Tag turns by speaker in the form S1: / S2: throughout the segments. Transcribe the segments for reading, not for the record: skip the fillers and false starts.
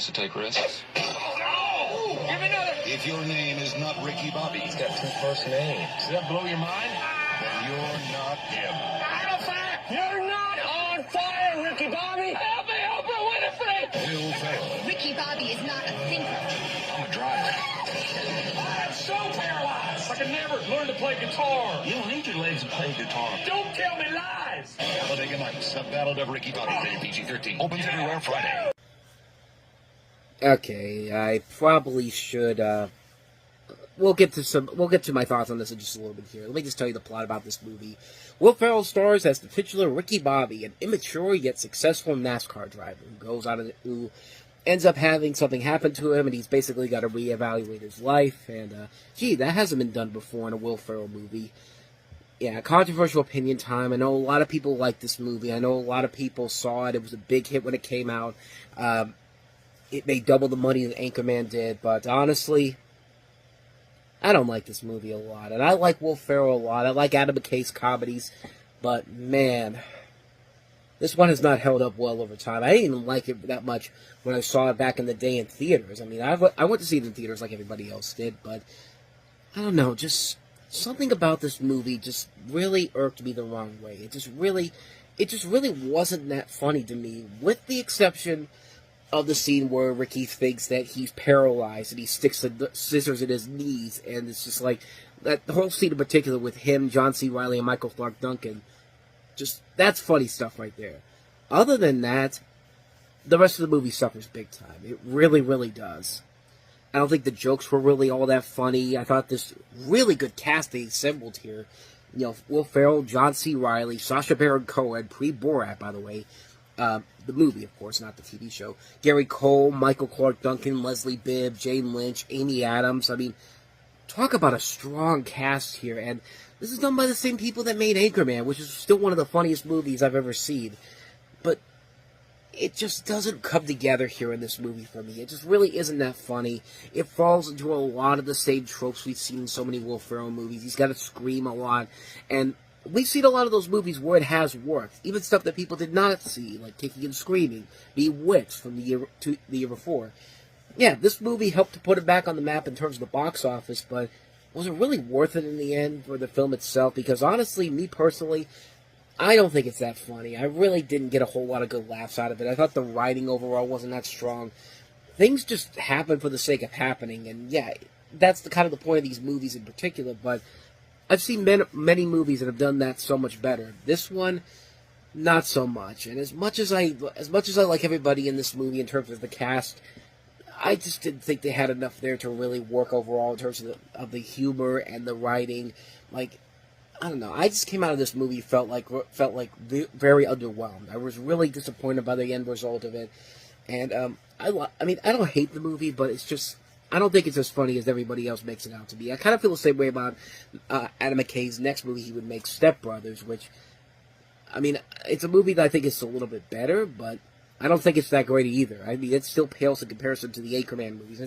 S1: likes to take risks.
S2: Oh, no! Give me another!
S3: If your name is not Ricky Bobby,
S2: He's got two first names. Does that blow your mind?
S3: then you're not him.
S2: I'm on fire! You're not on fire, Ricky Bobby! Help me, Oprah Winfrey!
S3: Will Ferrell.
S4: Ricky Bobby is not a thinker.
S3: I'm a driver.
S2: I'm so paralyzed! I can never learn to play guitar. You don't need your legs to play guitar. Don't tell me lies!
S3: Talladega Nights, the Battle of Ricky Bobby, rated PG-13. Opens everywhere Friday.
S5: Okay, I probably should, we'll get to my thoughts on this in just a little bit here. Let me just tell you the plot about this movie. Will Ferrell stars as the titular Ricky Bobby, an immature yet successful NASCAR driver who ends up having something happen to him, and he's basically got to reevaluate his life, and, gee, that hasn't been done before in a Will Ferrell movie. Yeah, controversial opinion time. I know a lot of people like this movie. I know a lot of people saw it. It was a big hit when it came out. It made double the money that Anchorman did, but honestly, I don't like this movie a lot. And I like Will Ferrell a lot. I like Adam McKay's comedies, but man, this one has not held up well over time. I didn't even like it that much when I saw it back in the day in theaters. I mean, I went to see it in theaters like everybody else did, but I don't know, just something about this movie just really irked me the wrong way. It just really wasn't that funny to me, with the exception of the scene where Ricky thinks that he's paralyzed and he sticks the scissors in his knees, and it's just like that the whole scene in particular with him, John C. Reilly, and Michael Clark Duncan. Just that's funny stuff right there. Other than that, the rest of the movie suffers big time. It really, really does. I don't think the jokes were really all that funny. I thought this really good cast they assembled here. You know, Will Ferrell, John C. Reilly, Sacha Baron Cohen, pre-Borat, by the way. The movie, of course, not the TV show. Gary Cole, Michael Clark Duncan, Leslie Bibb, Jane Lynch, Amy Adams. I mean, talk about a strong cast here. And this is done by the same people that made Anchorman, which is still one of the funniest movies I've ever seen. But it just doesn't come together here in this movie for me. It just really isn't that funny. It falls into a lot of the same tropes we've seen in so many Will Ferrell movies. He's got to scream a lot. And we've seen a lot of those movies where it has worked. Even stuff that people did not see, like Kicking and Screaming, Bewitched from the year before. Yeah, this movie helped to put it back on the map in terms of the box office, but was it really worth it in the end for the film itself? Because honestly, me personally, I don't think it's that funny. I really didn't get a whole lot of good laughs out of it. I thought the writing overall wasn't that strong. Things just happen for the sake of happening, and yeah, that's the kind of the point of these movies in particular, but I've seen many movies that have done that so much better. This one, not so much. And as much as I like everybody in this movie in terms of the cast, I just didn't think they had enough there to really work overall in terms of the humor and the writing. Like, I don't know. I just came out of this movie felt like very underwhelmed. I was really disappointed by the end result of it. And I mean, I don't hate the movie, but it's just, I don't think it's as funny as everybody else makes it out to be. I kind of feel the same way about Adam McKay's next movie he would make, Step Brothers, which, I mean, it's a movie that I think is a little bit better, but I don't think it's that great either. I mean, it still pales in comparison to the Anchorman movies.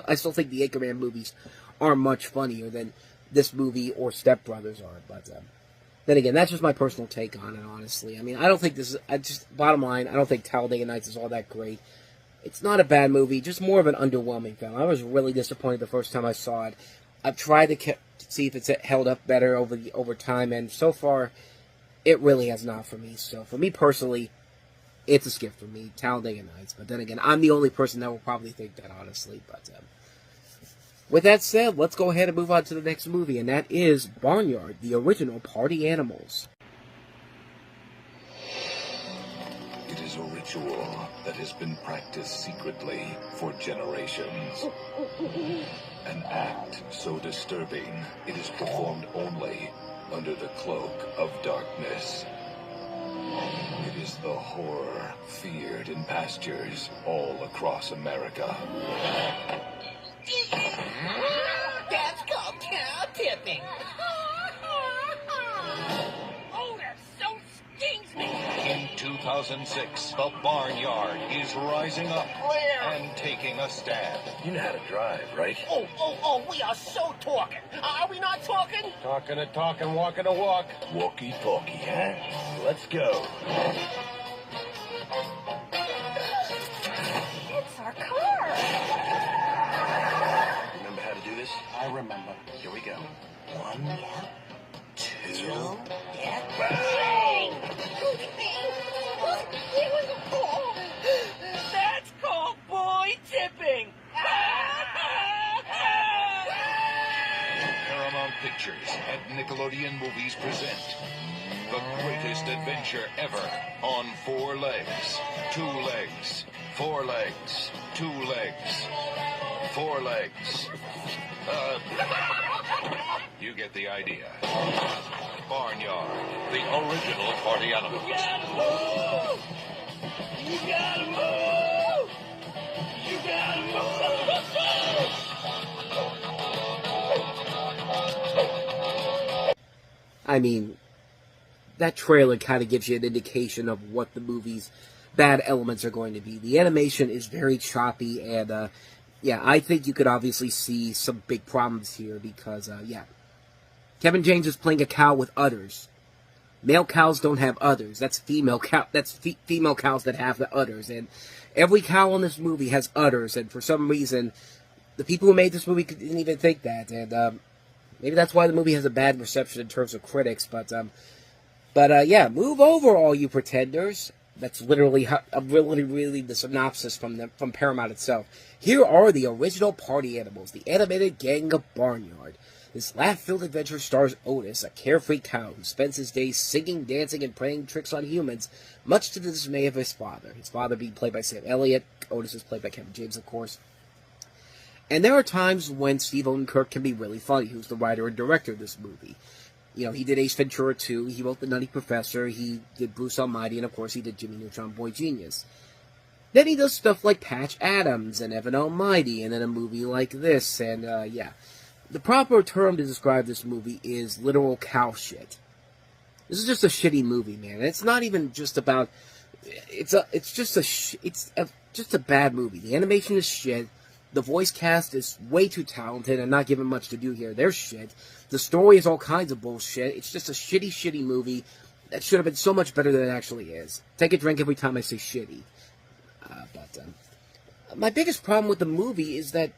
S5: I still think the Anchorman movies are much funnier than this movie or Step Brothers are. But then again, that's just my personal take on it, honestly. I mean, I don't think this is, bottom line, I don't think Talladega Nights is all that great. It's not a bad movie, just more of an underwhelming film. I was really disappointed the first time I saw it. I've tried to see if it's held up better over time, and so far, it really has not for me. So, for me personally, it's a skip for me, Talladega Nights. But then again, I'm the only person that will probably think that, honestly. But with that said, let's go ahead and move on to the next movie, and that is Barnyard, the original Party Animals.
S3: It is a ritual that has been practiced secretly for generations. An act so disturbing, it is performed only under the cloak of darkness. It is the horror feared in pastures all across America.
S6: That's called cow tipping.
S2: Oh, that so stings me!
S1: In 2006, the Barnyard is rising up and taking a stand.
S3: You know how to drive, right?
S6: Oh, we are so talking. Are we not talking?
S2: Talking a talk and walking a walk.
S3: Walkie-talkie, huh? Let's go.
S4: It's our car.
S6: 1, 2, yeah.
S2: That's called boy tipping.
S1: Paramount Pictures and Nickelodeon Movies present the greatest adventure ever on 4 legs, 2 legs, 4 legs, 2 legs, 4 legs. You get the idea. Barnyard, the original party animal.
S2: You gotta move! You gotta move! You gotta move!
S5: I mean, that trailer kind of gives you an indication of what the movie's bad elements are going to be. The animation is very choppy, and, yeah, I think you could obviously see some big problems here because, yeah. Kevin James is playing a cow with udders. Male cows don't have udders. That's female cows that have the udders. And every cow in this movie has udders, and for some reason, the people who made this movie didn't even think that. And maybe that's why the movie has a bad reception in terms of critics. But yeah, move over, all you pretenders. That's literally really the synopsis from Paramount itself. Here are the original party animals, the animated gang of Barnyard. This laugh-filled adventure stars Otis, a carefree cow who spends his days singing, dancing, and playing tricks on humans, much to the dismay of his father. His father being played by Sam Elliott. Otis is played by Kevin James, of course. And there are times when Steve Odenkirk can be really funny, who's the writer and director of this movie. You know, he did Ace Ventura 2, he wrote The Nutty Professor, he did Bruce Almighty, and of course he did Jimmy Neutron Boy Genius. Then he does stuff like Patch Adams and Evan Almighty, and then a movie like this, and yeah. The proper term to describe this movie is literal cow shit. This is just a shitty movie, man. It's not even just about... It's just a bad movie. The animation is shit. The voice cast is way too talented and not given much to do here. They're shit. The story is all kinds of bullshit. It's just a shitty movie that should have been so much better than it actually is. Take a drink every time I say shitty. My biggest problem with the movie is that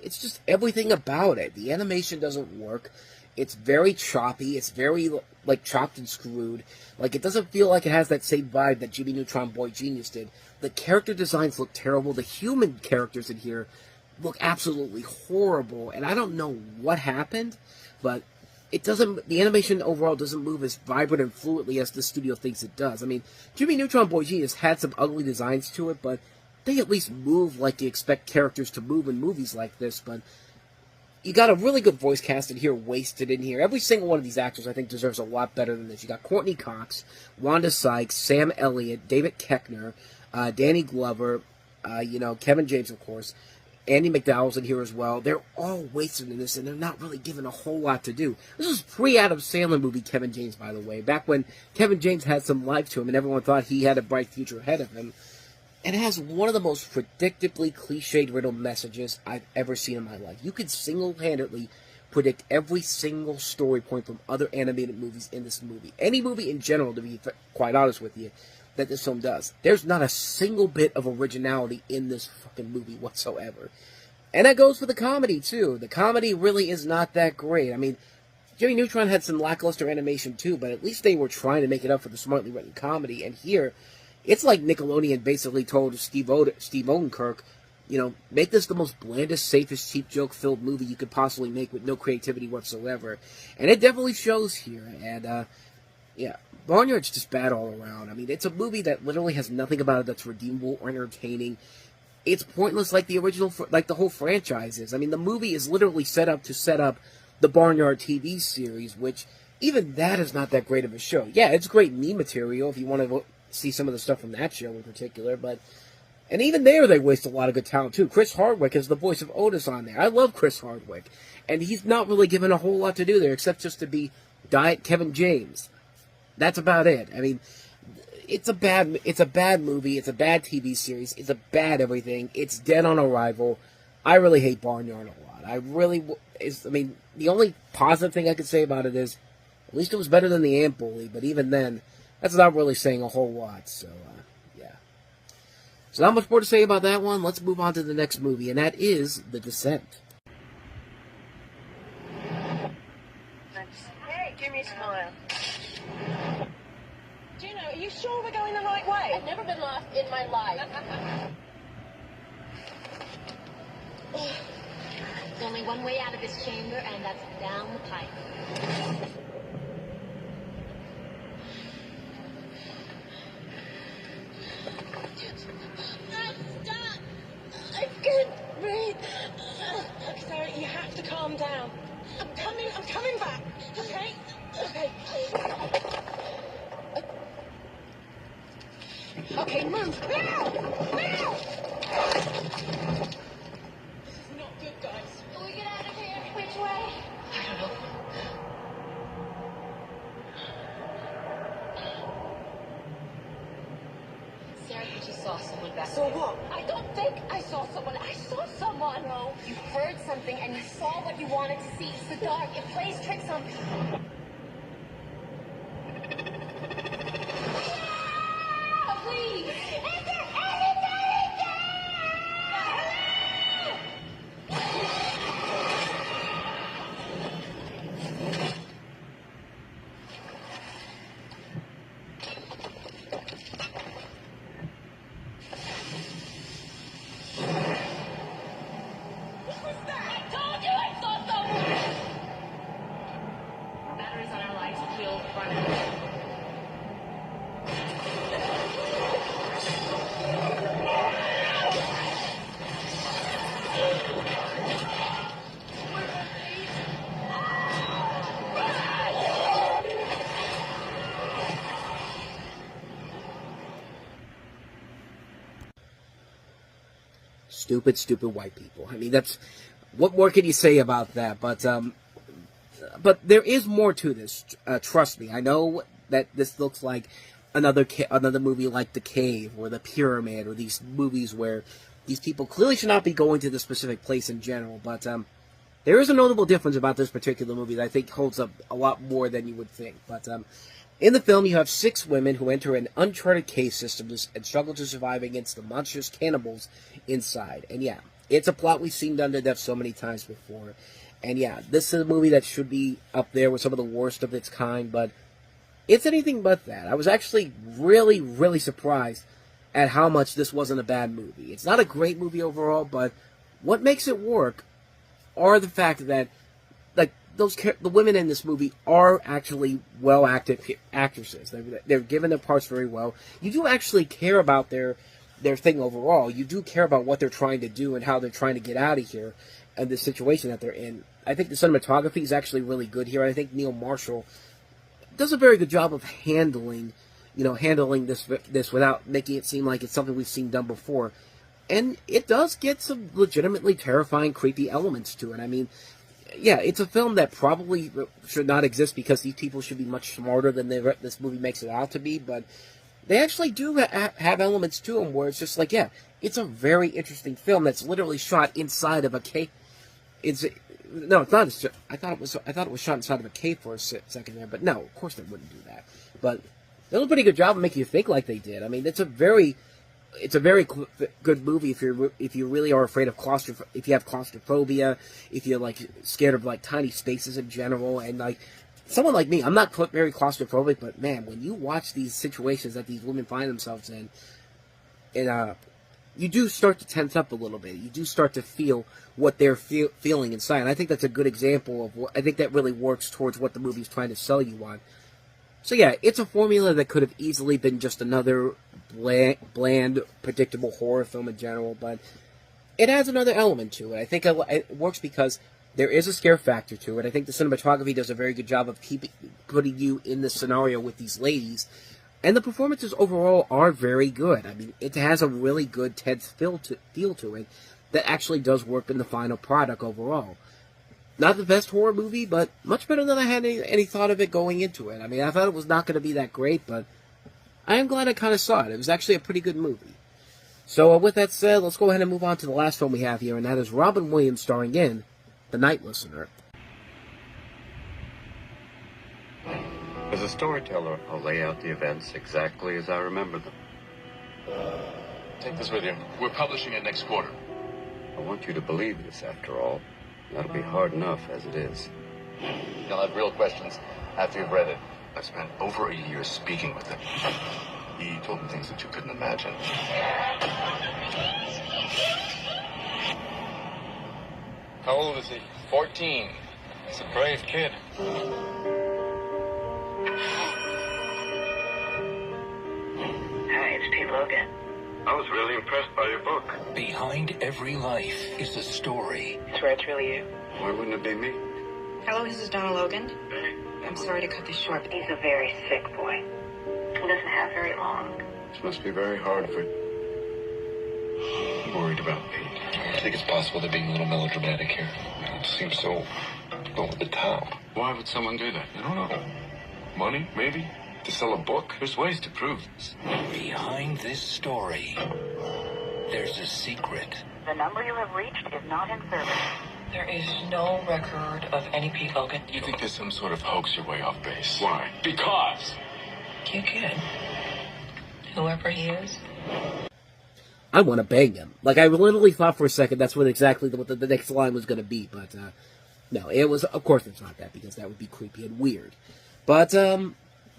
S5: it's just everything about it. The animation doesn't work. It's very choppy. It's very, like, chopped and screwed. Like, it doesn't feel like it has that same vibe that Jimmy Neutron Boy Genius did. The character designs look terrible. The human characters in here look absolutely horrible. And I don't know what happened, but it doesn't... The animation overall doesn't move as vibrant and fluidly as the studio thinks it does. I mean, Jimmy Neutron Boy Genius had some ugly designs to it, but they at least move like you expect characters to move in movies like this, but you got a really good voice cast in here, wasted in here. Every single one of these actors, I think, deserves a lot better than this. You got Courtney Cox, Wanda Sykes, Sam Elliott, David Koechner, Danny Glover, you know, Kevin James, of course. Andy McDowell's in here as well. They're all wasted in this, and they're not really given a whole lot to do. This is pre-Adam Sandler movie Kevin James, by the way, back when Kevin James had some life to him, and everyone thought he had a bright future ahead of him. And it has one of the most predictably cliched riddle messages I've ever seen in my life. You could single-handedly predict every single story point from other animated movies in this movie. Any movie in general, to be quite honest with you, that this film does. There's not a single bit of originality in this fucking movie whatsoever. And that goes for the comedy, too. The comedy really is not that great. I mean, Jimmy Neutron had some lackluster animation, too, but at least they were trying to make it up for the smartly written comedy. And here, it's like Nickelodeon basically told Steve Odenkirk, you know, make this the most blandest, safest, cheap joke-filled movie you could possibly make with no creativity whatsoever. And it definitely shows here. And, yeah, Barnyard's just bad all around. I mean, it's a movie that literally has nothing about it that's redeemable or entertaining. It's pointless like the original, like the whole franchise is. I mean, the movie is literally set up the Barnyard TV series, which even that is not that great of a show. Yeah, it's great meme material if you want to see some of the stuff from that show in particular, but... And even there, they waste a lot of good talent, too. Chris Hardwick is the voice of Otis on there. I love Chris Hardwick. And he's not really given a whole lot to do there, except just to be Diet Kevin James. That's about it. I mean, it's a bad movie. It's a bad TV series. It's a bad everything. It's dead on arrival. I really hate Barnyard a lot. I mean, the only positive thing I could say about it is, at least it was better than the Ant Bully, but even then, that's not really saying a whole lot, so, yeah. So not much more to say about that one. Let's move on to the next movie, and that is The Descent.
S6: The
S7: sure we're going the right way?
S6: I've never been lost in my life. There's only one way out of this chamber, and that's down the pipe.
S7: Stop! I can't breathe. Sarah, you have to calm down. I'm coming back. Okay? Okay. Okay, move. Now! Now! This is not good, guys.
S6: Will we get out of here? Which way?
S7: I don't know.
S6: Sarah, you just saw someone back
S7: Saw
S6: there.
S7: what?
S6: I don't think I saw someone. I saw someone. No, you heard something and you saw what you wanted to see. It's the dark. It plays tricks on people. Ah, please. Is there anybody I told you I saw someone! Batteries on our lights will run.
S5: Stupid white people. I mean, that's what more can you say about that? But there is more to this. Trust me. I know that this looks like another movie like The Cave or The Pyramid or these movies where these people clearly should not be going to the specific place in general. But there is a notable difference about this particular movie that I think holds up a lot more than you would think. But in the film, you have 6 women who enter an uncharted cave system and struggle to survive against the monstrous cannibals inside. And yeah, it's a plot we've seen done to death so many times before. And yeah, this is a movie that should be up there with some of the worst of its kind, but it's anything but that. I was actually really, really surprised at how much this wasn't a bad movie. It's not a great movie overall, but what makes it work are the fact that the women in this movie are actually well-acted actresses. They're given their parts very well. You do actually care about their thing overall. You do care about what they're trying to do and how they're trying to get out of here and the situation that they're in. I think the cinematography is actually really good here. I think Neil Marshall does a very good job of handling this without making it seem like it's something we've seen done before. And it does get some legitimately terrifying, creepy elements to it. I mean, yeah, it's a film that probably should not exist because these people should be much smarter than this movie makes it out to be, but they actually do have elements to them where it's just like, yeah, it's a very interesting film that's literally shot inside of a cave. No, it's not. I thought it was shot inside of a cave for a second there, but no, of course they wouldn't do that. But they did a pretty good job of making you think like they did. I mean, it's a very good movie if you really are afraid of if you have claustrophobia, if you're like scared of like tiny spaces in general, and like someone like me, I'm not very claustrophobic, but man, when you watch these situations that these women find themselves in, and you do start to tense up a little bit. You do start to feel what they're feeling inside, and I think that's a good example of what I think that really works towards what the movie's trying to sell you on. So yeah, it's a formula that could have easily been just another bland, predictable horror film in general, but it adds another element to it. I think it works because there is a scare factor to it. I think the cinematography does a very good job of putting you in the scenario with these ladies, and the performances overall are very good. I mean, it has a really good tense feel to it that actually does work in the final product overall. Not the best horror movie, but much better than I had any thought of it going into it. I mean, I thought it was not going to be that great, but I am glad I kind of saw it. It was actually a pretty good movie. So with that said, let's go ahead and move on to the last film we have here, and that is Robin Williams starring in The Night Listener.
S8: As a storyteller, I'll lay out the events exactly as I remember them.
S3: Take this with you. We're publishing it next quarter.
S8: I want you to believe this, after all. That'll be hard enough as it is.
S3: You'll have real questions after you've read it. I've spent over a year speaking with them.
S8: He told me things that you couldn't imagine.
S9: How old is he? 14. He's a brave kid.
S10: Hi, it's Pete Logan.
S8: I was really impressed by your book.
S1: Behind every life is a story.
S10: I swear it's really you.
S8: Why wouldn't it be me?
S10: Hello, this is Donna Logan. I'm sorry to cut this short, but he's a very sick boy. He doesn't have very long.
S8: This must be very hard for... I'm worried about Pete.
S9: I think it's possible they're being a little melodramatic here. It seems so over the top.
S8: Why would someone do that?
S9: I don't know. Money, maybe? To sell a book?
S8: There's ways to prove this.
S1: Behind this story, there's a secret.
S10: The number you have reached is not in service. There is no record of any Pete Logan.
S9: You think there's some sort of hoax you're way off base?
S8: Why?
S9: Because!
S10: You kid. Whoever he is.
S5: I want to bang him. Like, I literally thought for a second that's what exactly what the next line was going to be, but, no, it was, of course it's not that, because that would be creepy and weird. But,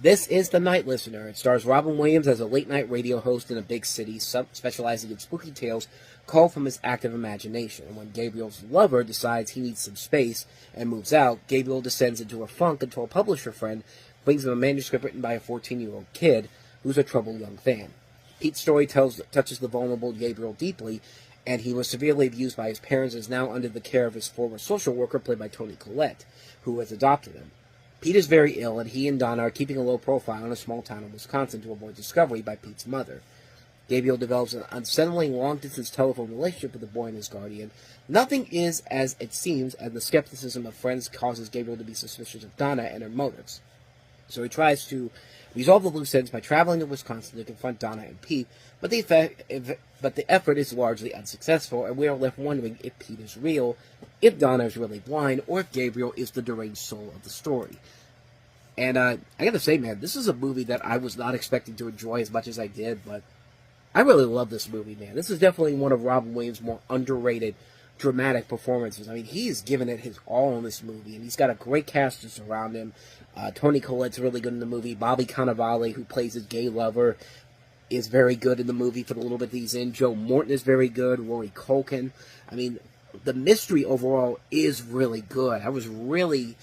S5: this is The Night Listener. It stars Robin Williams as a late-night radio host in a big city, specializing in spooky tales called from his active imagination. And when Gabriel's lover decides he needs some space and moves out, Gabriel descends into a funk until a publisher friend brings him a manuscript written by a 14-year-old kid who's a troubled young fan. Pete's story touches the vulnerable Gabriel deeply, and he was severely abused by his parents and is now under the care of his former social worker, played by Toni Collette, who has adopted him. Pete is very ill, and he and Donna are keeping a low profile in a small town in Wisconsin to avoid discovery by Pete's mother. Gabriel develops an unsettling long-distance telephone relationship with the boy and his guardian. Nothing is as it seems, and the skepticism of friends causes Gabriel to be suspicious of Donna and her motives. So he tries to resolve the loose ends by traveling to Wisconsin to confront Donna and Pete, but the effort is largely unsuccessful, and we are left wondering if Pete is real, if Donna is really blind, or if Gabriel is the deranged soul of the story. And I gotta say, man, this is a movie that I was not expecting to enjoy as much as I did, but I really love this movie, man. This is definitely one of Robin Williams' more underrated dramatic performances. I mean, he's given it his all in this movie, and he's got a great cast to surround him. Toni Collette's really good in the movie. Bobby Cannavale, who plays his gay lover, is very good in the movie for the little bit that he's in. Joe Morton is very good. Rory Culkin. I mean, the mystery overall is really good. I was really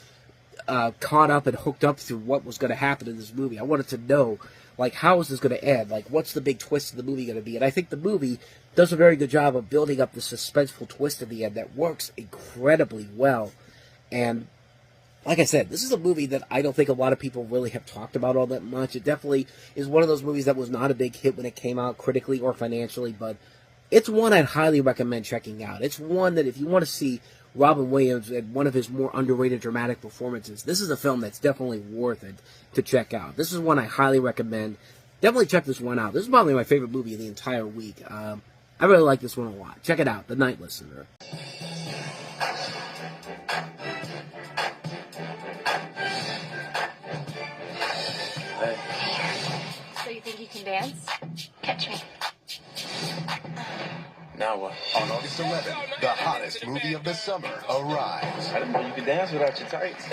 S5: caught up and hooked up to what was going to happen in this movie. I wanted to know, like, how is this going to end? Like, what's the big twist of the movie going to be? And I think the movie does a very good job of building up the suspenseful twist at the end that works incredibly well. And like I said, this is a movie that I don't think a lot of people really have talked about all that much. It definitely is one of those movies that was not a big hit when it came out critically or financially, but it's one I'd highly recommend checking out. It's one that if you want to see Robin Williams and one of his more underrated dramatic performances, this is a film that's definitely worth it to check out. This is one I highly recommend. Definitely check this one out. This is probably my favorite movie of the entire week. I really like this one a lot. Check it out, The Night Listener.
S6: So you think you can dance? Catch me.
S9: Now what?
S3: On August 11th, the hottest movie of the summer arrives.
S9: I didn't know you could dance without your tights.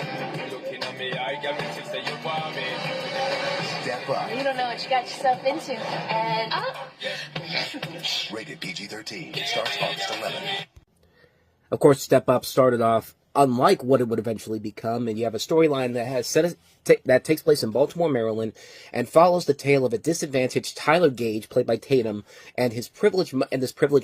S3: Step Up.
S6: You don't know what you got yourself into. And up.
S3: Rated PG-13. It starts August 11th.
S5: Of course, Step Up started off unlike what it would eventually become, and you have a storyline that takes place in Baltimore, Maryland, and follows the tale of a disadvantaged Tyler Gage, played by Tatum, and this privileged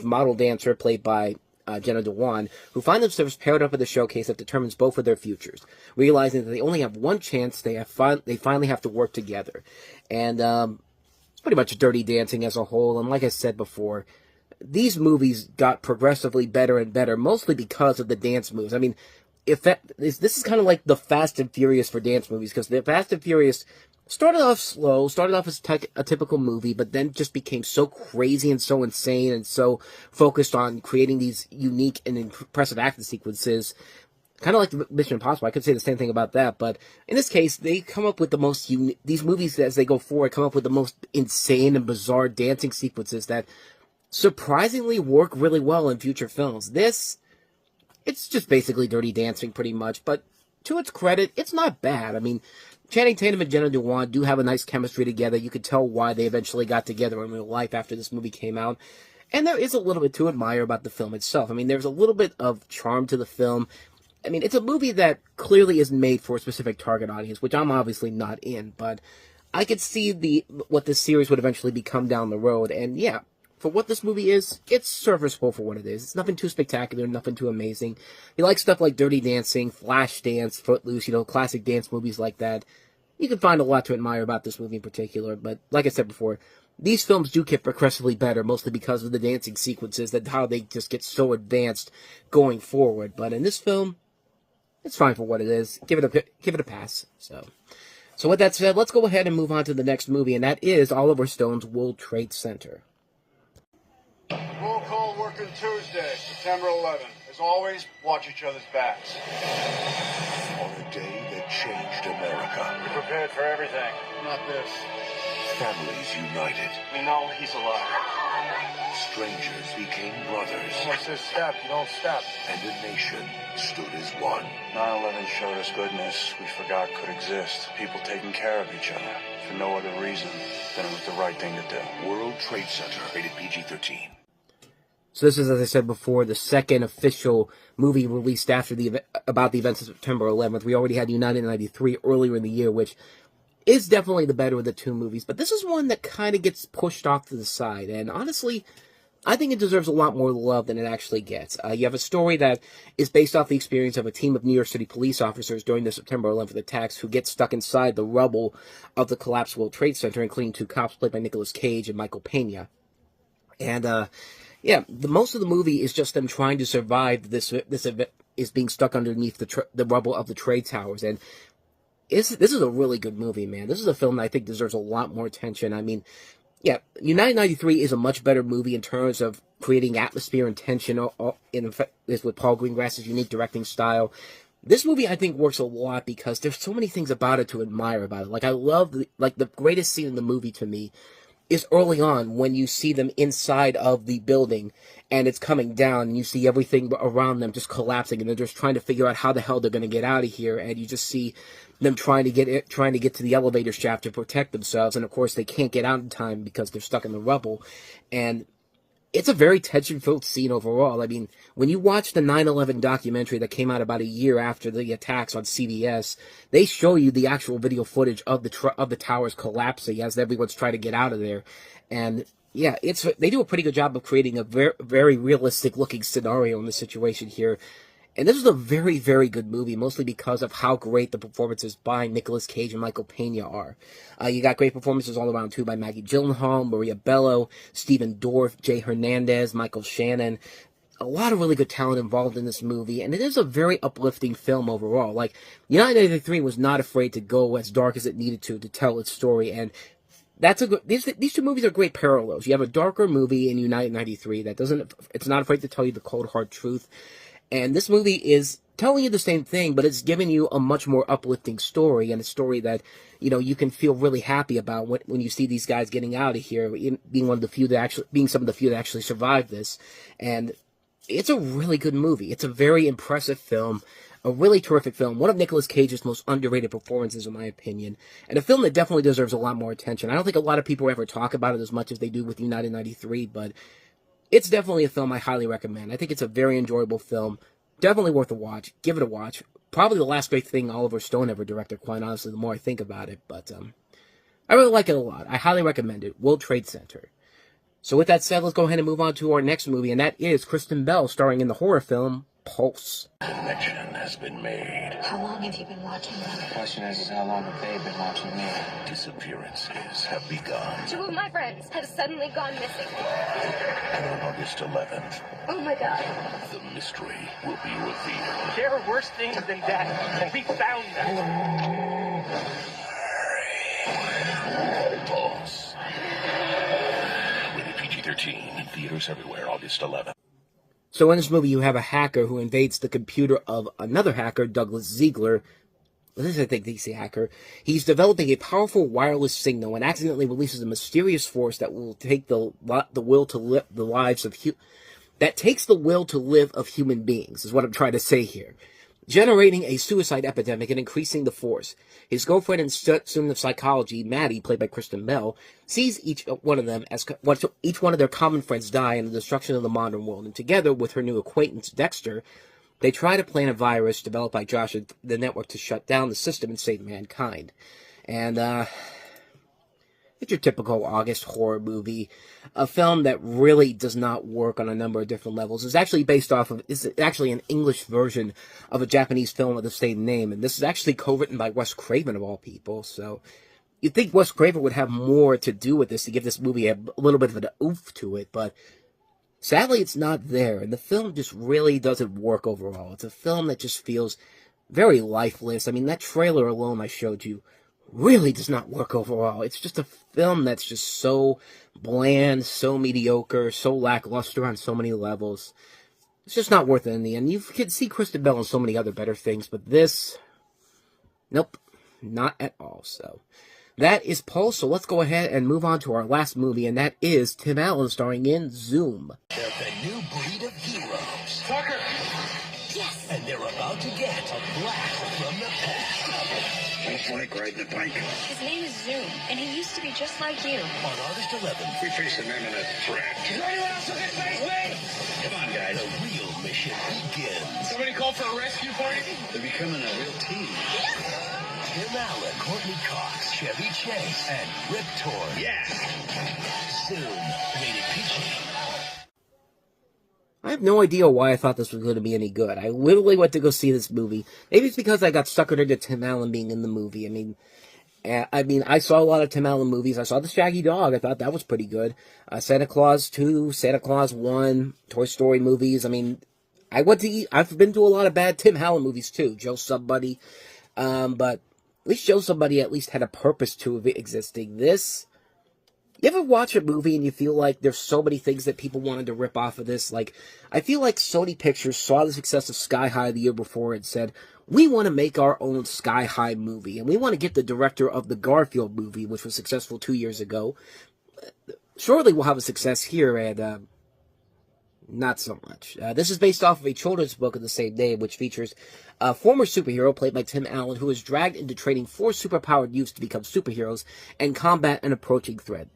S5: model dancer, played by Jenna Dewan, who find themselves paired up at a showcase that determines both of their futures. Realizing that they only have one chance, they finally have to work together. And it's pretty much Dirty Dancing as a whole, and like I said before, these movies got progressively better and better, mostly because of the dance moves. I mean, this is kind of like the Fast and Furious for dance movies, because the Fast and Furious started off slow, started off as a typical movie, but then just became so crazy and so insane and so focused on creating these unique and impressive action sequences. Kind of like Mission Impossible. I could say the same thing about that, but in this case, they come up with the most these movies, as they go forward, come up with the most insane and bizarre dancing sequences that surprisingly work really well in future films. It's just basically Dirty Dancing pretty much, but to its credit, it's not bad. I mean, Channing Tatum and Jenna Dewan do have a nice chemistry together. You could tell why they eventually got together in real life after this movie came out. And there is a little bit to admire about the film itself. I mean, there's a little bit of charm to the film. I mean, it's a movie that clearly is made for a specific target audience, which I'm obviously not in, but I could see what this series would eventually become down the road. And yeah, for what this movie is, it's serviceable for what it is. It's nothing too spectacular, nothing too amazing. You like stuff like Dirty Dancing, Flashdance, Footloose, classic dance movies like that. You can find a lot to admire about this movie in particular, but like I said before, these films do get progressively better, mostly because of the dancing sequences, that how they just get so advanced going forward. But in this film, it's fine for what it is. Give it a pass. So with that said, let's go ahead and move on to the next movie, and that is Oliver Stone's World Trade Center.
S11: Roll call working Tuesday, September 11th. As always, watch each other's backs.
S3: On a day that changed America.
S11: Be prepared for everything. Not this.
S3: Families united.
S11: We know he's alive.
S3: Strangers became brothers.
S11: Someone says step, you don't step.
S3: And a nation stood as one.
S11: 9/11 showed us goodness we forgot could exist. People taking care of each other for no other reason than it was the right thing to do.
S3: World Trade Center, rated PG-13.
S5: So this is, as I said before, the second official movie released after about the events of September 11th. We already had United 93 earlier in the year, which is definitely the better of the two movies. But this is one that kind of gets pushed off to the side. And honestly, I think it deserves a lot more love than it actually gets. You have a story that is based off the experience of a team of New York City police officers during the September 11th attacks who get stuck inside the rubble of the collapsed World Trade Center, including two cops played by Nicolas Cage and Michael Pena. And, yeah, most of the movie is just them trying to survive this event, is being stuck underneath the rubble of the trade towers. And this is a really good movie, man. This is a film that I think deserves a lot more attention. I mean, yeah, United 93 is a much better movie in terms of creating atmosphere and tension with Paul Greengrass's unique directing style. This movie, I think, works a lot because there's so many things about it to admire about it. Like, I love, the greatest scene in the movie to me is early on when you see them inside of the building and it's coming down and you see everything around them just collapsing and they're just trying to figure out how the hell they're going to get out of here, and you just see them trying to get to the elevator shaft to protect themselves, and of course they can't get out in time because they're stuck in the rubble. And it's a very tension-filled scene overall. I mean, when you watch the 9/11 documentary that came out about a year after the attacks on CBS, they show you the actual video footage of the towers collapsing as everyone's trying to get out of there. And yeah, they do a pretty good job of creating a very, very realistic-looking scenario in the situation here. And this is a very, very good movie, mostly because of how great the performances by Nicolas Cage and Michael Pena are. You got great performances all around, too, by Maggie Gyllenhaal, Maria Bello, Stephen Dorff, Jay Hernandez, Michael Shannon. A lot of really good talent involved in this movie, and it is a very uplifting film overall. Like, United 93 was not afraid to go as dark as it needed to tell its story, and these two movies are great parallels. You have a darker movie in United 93 it's not afraid to tell you the cold, hard truth. And this movie is telling you the same thing, but it's giving you a much more uplifting story, and a story that, you can feel really happy about when you see these guys getting out of here, being some of the few that actually survived this. And it's a really good movie. It's a very impressive film, a really terrific film, one of Nicolas Cage's most underrated performances, in my opinion, and a film that definitely deserves a lot more attention. I don't think a lot of people ever talk about it as much as they do with United 93, but it's definitely a film I highly recommend. I think it's a very enjoyable film. Definitely worth a watch. Give it a watch. Probably the last great thing Oliver Stone ever directed, quite honestly, the more I think about it. But I really like it a lot. I highly recommend it. World Trade Center. So with that said, let's go ahead and move on to our next movie, and that is Kristen Bell starring in the horror film Pulse.
S3: Connection has been made.
S10: How long have you been watching them?
S9: The question is how long have they been watching me?
S3: Disappearances have begun.
S6: 2 of my friends have suddenly gone missing.
S3: And on August 11th,
S6: Oh my god.
S3: the mystery will be revealed.
S2: There are worse things than death, and we found them.
S3: Pulse. Rated PG-13 in theaters everywhere, August 11th.
S5: So in this movie, you have a hacker who invades the computer of another hacker, Douglas Ziegler. This is, I think, DC hacker. He's developing a powerful wireless signal and accidentally releases a mysterious force that will take the will to live the lives of that takes the will to live of human beings, is what I'm trying to say here. generating a suicide epidemic and increasing the force. His girlfriend and student of psychology, Maddie, played by Kristen Bell, sees each one of their common friends die in the destruction of the modern world, and together with her new acquaintance, Dexter, they try to plan a virus developed by Josh and the network to shut down the system and save mankind. And, it's your typical August horror movie, a film that really does not work on a number of different levels. It's actually it's actually an English version of a Japanese film with the same name, and this is actually co-written by Wes Craven, of all people, so you'd think Wes Craven would have more to do with this to give this movie a little bit of an oomph to it, but sadly it's not there, and the film just really doesn't work overall. It's a film that just feels very lifeless. I mean, that trailer alone I showed you really does not work overall. It's just a film that's just so bland, so mediocre, so lackluster on so many levels. It's just not worth it in the end. You can see Kristen Bell in so many other better things, but this, nope, not at all. So that is Pulse. So let's go ahead and move on to our last movie, and that is Tim Allen starring in Zoom.
S12: They're the new breed of heroes.
S2: Tucker!
S12: Yes! And they're about to get a blast from the past.
S11: Don't like riding a bike.
S10: His name is Zoom, and he used to be just like you.
S12: On August 11th,
S11: We face an imminent threat.
S2: Is there anyone else who can face me?
S11: Come on, guys.
S12: the real mission begins.
S2: Somebody call for a rescue party?
S11: They're becoming a real team.
S12: Tim Allen, Courtney Cox, Chevy Chase, and Rip Torn.
S11: Yeah.
S12: Soon, rated PG.
S5: I have no idea why I thought this was going to be any good. I literally went to go see this movie. Maybe it's because I got suckered into Tim Allen being in the movie. I mean, I saw a lot of Tim Allen movies. I saw The Shaggy Dog. I thought that was pretty good. Santa Claus 2, Santa Claus 1, Toy Story movies. I mean, I've been to a lot of bad Tim Allen movies too. Joe Somebody. But at least Joe Somebody at least had a purpose to it existing. This, you ever watch a movie and you feel like there's so many things that people wanted to rip off of this? Like, I feel like Sony Pictures saw the success of Sky High the year before and said, we want to make our own Sky High movie, and we want to get the director of the Garfield movie, which was successful 2 years ago. Surely we'll have a success here, and not so much. This is based off of a children's book of the same name, which features a former superhero played by Tim Allen, who is dragged into training 4 superpowered youths to become superheroes and combat an approaching threat.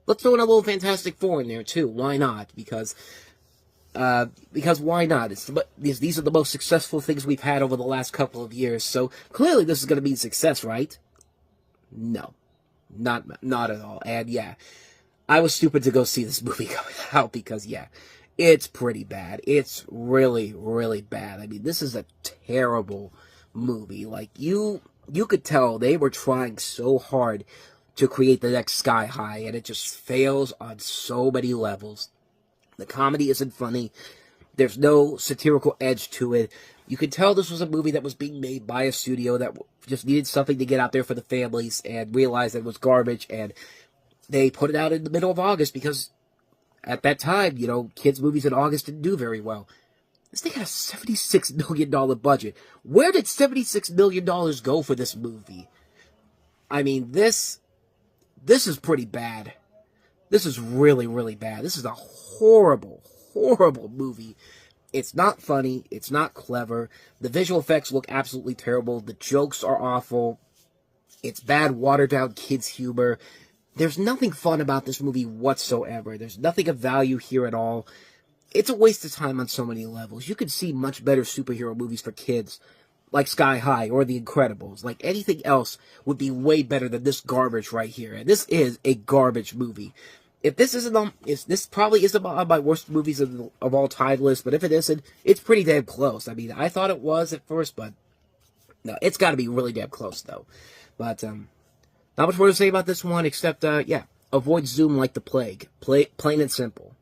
S5: Let's throw in a little Fantastic Four in there, too. Why not? Because why not? These are the most successful things we've had over the last couple of years, so clearly this is going to be a success, right? No. Not at all. And yeah, I was stupid to go see this movie coming out because, yeah, it's pretty bad. It's really, really bad. I mean, this is a terrible movie. Like, you could tell they were trying so hard to create the next Sky High, and it just fails on so many levels. The comedy isn't funny. There's no satirical edge to it. You could tell this was a movie that was being made by a studio that just needed something to get out there for the families and realized that it was garbage, and they put it out in the middle of August because at that time, you know, kids' movies in August didn't do very well. This thing had a $76 million budget. Where did $76 million go for this movie? I mean, this is pretty bad. This is really, really bad. This is a horrible, horrible movie. It's not funny. It's not clever. The visual effects look absolutely terrible. The jokes are awful. It's bad, watered-down kids' humor. There's nothing fun about this movie whatsoever. There's nothing of value here at all. It's a waste of time on so many levels. You could see much better superhero movies for kids, like Sky High or The Incredibles. Like, anything else would be way better than this garbage right here. And this is a garbage movie. If this isn't this probably isn't on my worst movies of all time list, but if it isn't, it's pretty damn close. I mean, I thought it was at first, but no, it's got to be really damn close, though. But, not much more to say about this one, except, yeah, avoid Zoom like the plague. Plain and simple.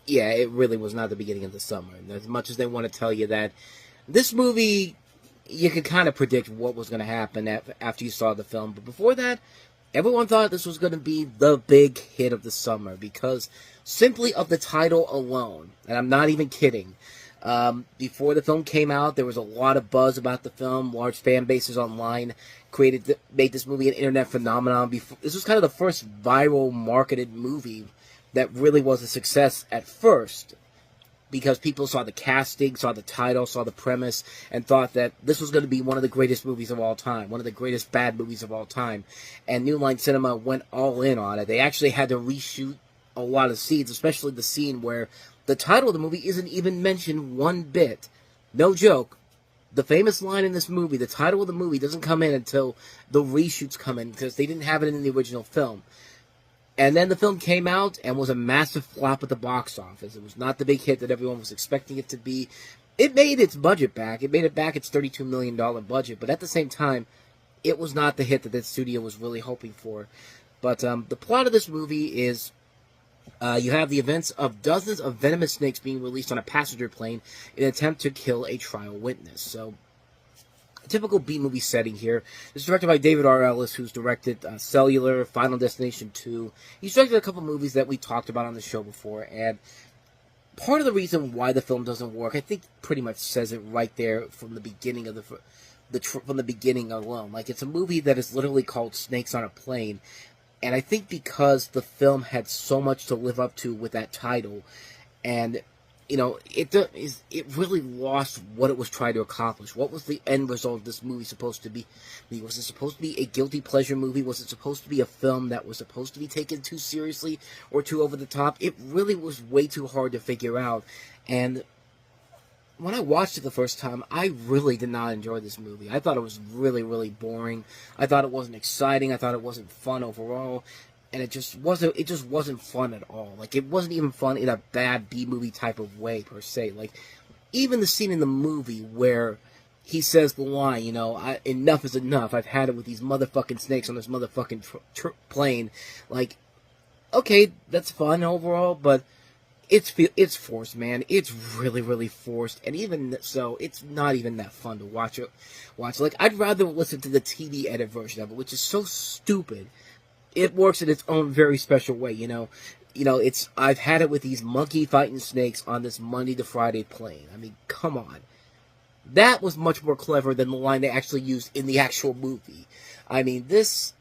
S5: yeah, it really was not the beginning of the summer. And as much as they want to tell you that, this movie, you could kind of predict what was going to happen after you saw the film. But before that, everyone thought this was going to be the big hit of the summer because simply of the title alone, and I'm not even kidding, before the film came out, there was a lot of buzz about the film. Large fan bases online made this movie an internet phenomenon. This was kind of the first viral marketed movie that really was a success at first, because people saw the casting, saw the title, saw the premise, and thought that this was going to be one of the greatest movies of all time, one of the greatest bad movies of all time. And New Line Cinema went all in on it. They actually had to reshoot a lot of scenes, especially the scene where the title of the movie isn't even mentioned one bit. No joke. The famous line in this movie, the title of the movie, doesn't come in until the reshoots come in, because they didn't have it in the original film. And then the film came out and was a massive flop at the box office. It was not the big hit that everyone was expecting it to be. It made its budget back. It made it back its $32 million budget. But at the same time, it was not the hit that the studio was really hoping for. But the plot of this movie is you have the events of dozens of venomous snakes being released on a passenger plane in an attempt to kill a trial witness. So, typical B-movie setting here. This is directed by David R. Ellis, who's directed Cellular, Final Destination 2. He's directed a couple movies that we talked about on the show before, and part of the reason why the film doesn't work, I think, pretty much says it right there from the beginning of from the beginning alone. Like, it's a movie that is literally called Snakes on a Plane, and I think because the film had so much to live up to with that title, and it really lost what it was trying to accomplish. What was the end result of this movie supposed to be? Was it supposed to be a guilty pleasure movie? Was it supposed to be a film that was supposed to be taken too seriously or too over the top? It really was way too hard to figure out. And when I watched it the first time, I really did not enjoy this movie. I thought it was really, really boring. I thought it wasn't exciting. I thought it wasn't fun overall. And it just wasn't fun at all. Like, it wasn't even fun in a bad B-movie type of way, per se. Like, even the scene in the movie where he says the line, enough is enough, I've had it with these motherfucking snakes on this motherfucking plane. Like, okay, that's fun overall, but it's forced, man. It's really, really forced. And even so, it's not even that fun to watch. Like, I'd rather listen to the TV edit version of it, which is so stupid. It works in its own very special way, it's, I've had it with these monkey fighting snakes on this Monday to Friday plane. I mean, come on. That was much more clever than the line they actually used in the actual movie. I mean, this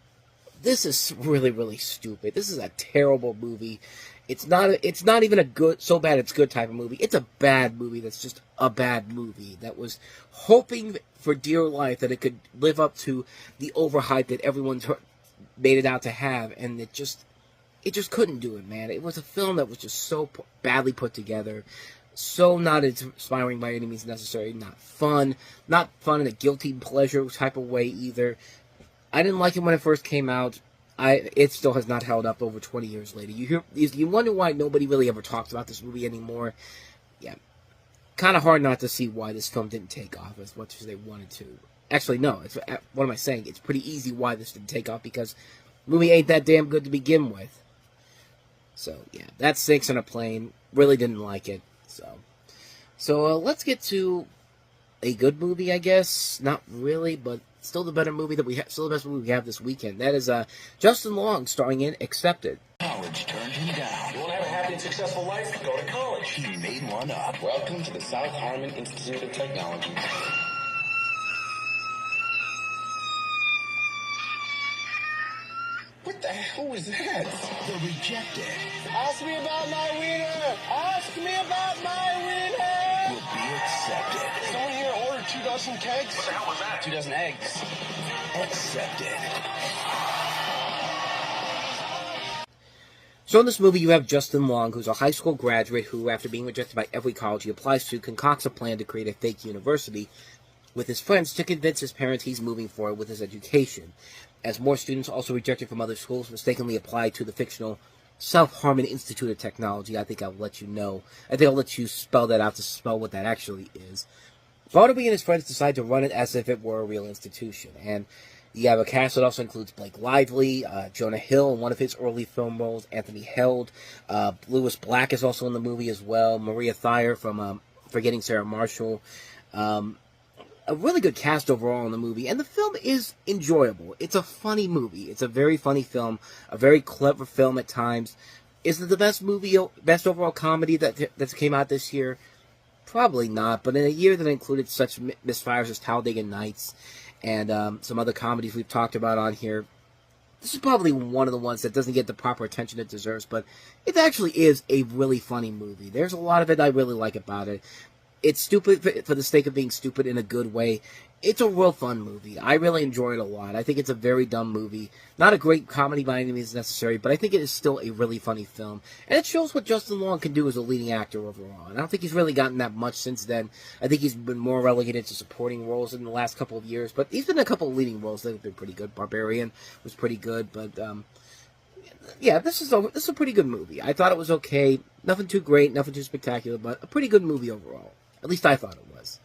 S5: is really, really stupid. This is a terrible movie. It's not even a good, so bad it's good type of movie. It's a bad movie that's just a bad movie that was hoping for dear life that it could live up to the overhype that everyone's made it out to have, and it just couldn't do it, man. It was a film that was just so badly put together, so not inspiring by any means necessary, not fun in a guilty pleasure type of way either. I didn't like it when it first came out. It still has not held up over 20 years later. You wonder why nobody really ever talks about this movie anymore. Yeah, kind of hard not to see why this film didn't take off as much as they wanted to. Actually, no. What am I saying? It's pretty easy why this didn't take off, because the movie ain't that damn good to begin with. So, yeah, that's Snakes on a Plane. Really didn't like it. So let's get to a good movie, I guess. Not really, but still the better movie that we have. Still the best movie we have this weekend. That is Justin Long starring in Accepted.
S12: College turned him down.
S2: You want to have a happy and successful life? Go to college.
S12: He made one up.
S13: Welcome to the South Harmon Institute of Technology. What the hell was that?
S12: The Rejected
S13: Ask me about my wiener! Ask me about my wiener!
S12: will be accepted.
S13: Someone here ordered 2 dozen kegs? What the hell was that? 2 dozen eggs.
S12: Accepted.
S5: So in this movie, you have Justin Long, who's a high school graduate who, after being rejected by every college he applies to, concocts a plan to create a fake university with his friends to convince his parents he's moving forward with his education. As more students also rejected from other schools mistakenly apply to the fictional South Harmon Institute of Technology. I think I'll let you know. I think I'll let you spell that out to spell what that actually is. Bartleby and his friends decide to run it as if it were a real institution. And You have a cast that also includes Blake Lively, Jonah Hill in one of his early film roles, Anthony Held, Lewis Black is also in the movie as well, Maria Thayer from Forgetting Sarah Marshall. A really good cast overall in the movie, and the film is enjoyable. It's a funny movie. It's a very funny film, a very clever film at times. Is it the best overall comedy that came out this year? Probably not, but in a year that included such misfires as Talladega Nights and some other comedies we've talked about on here, this is probably one of the ones that doesn't get the proper attention it deserves, but it actually is a really funny movie. There's a lot of it I really like about it. It's stupid for the sake of being stupid in a good way. It's a real fun movie. I really enjoy it a lot. I think it's a very dumb movie. Not a great comedy by any means necessary, but I think it is still a really funny film. And it shows what Justin Long can do as a leading actor overall. And I don't think he's really gotten that much since then. I think he's been more relegated to supporting roles in the last couple of years. But he's been in a couple of leading roles that have been pretty good. Barbarian was pretty good, but yeah, this is a pretty good movie. I thought it was okay. Nothing too great, nothing too spectacular, but a pretty good movie overall. At least I thought it was.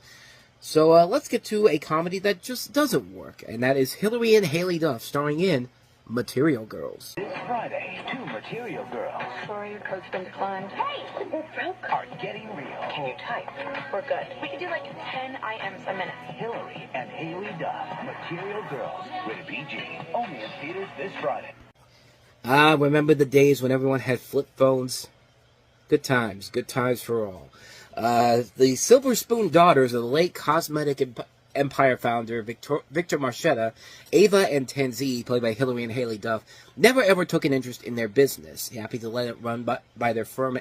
S5: So let's get to a comedy that just doesn't work, and that is Hilary and Haley Duff starring in Material Girls.
S12: This Friday, 2 Material Girls.
S10: Sorry, your code's been declined.
S6: Hey, we're broke.
S12: Are getting real.
S10: Can you type? We're good. We can do like 10 IMs a minute.
S12: Hilary and Haley Duff, Material Girls, rated PG. Only in theaters this Friday.
S5: Remember the days when everyone had flip phones? Good times for all. The Silver Spoon daughters of the late cosmetic empire founder Victor Marchetta, Ava and Tanzi, played by Hilary and Haley Duff, never ever took an interest in their business, happy to let it run by their firm,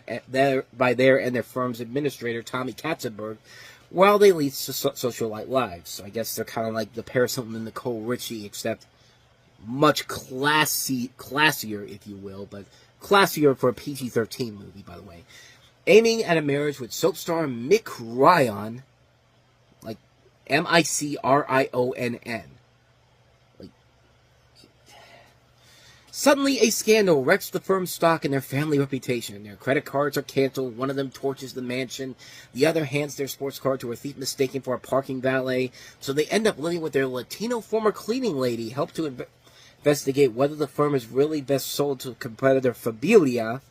S5: by their and their firm's administrator, Tommy Katzenberg, while they lead socialite lives. So I guess they're kind of like the Paris Hilton and Nicole Richie, except much classier, if you will, but classier for a PG-13 movie, by the way. Aiming at a marriage with soap star Mick Ryan, like Micronn. Like, suddenly, a scandal wrecks the firm's stock and their family reputation. Their credit cards are canceled. One of them torches the mansion. The other hands their sports car to a thief mistaken for a parking valet. So they end up living with their Latino former cleaning lady, help to investigate whether the firm is really best sold to competitor Fabulia.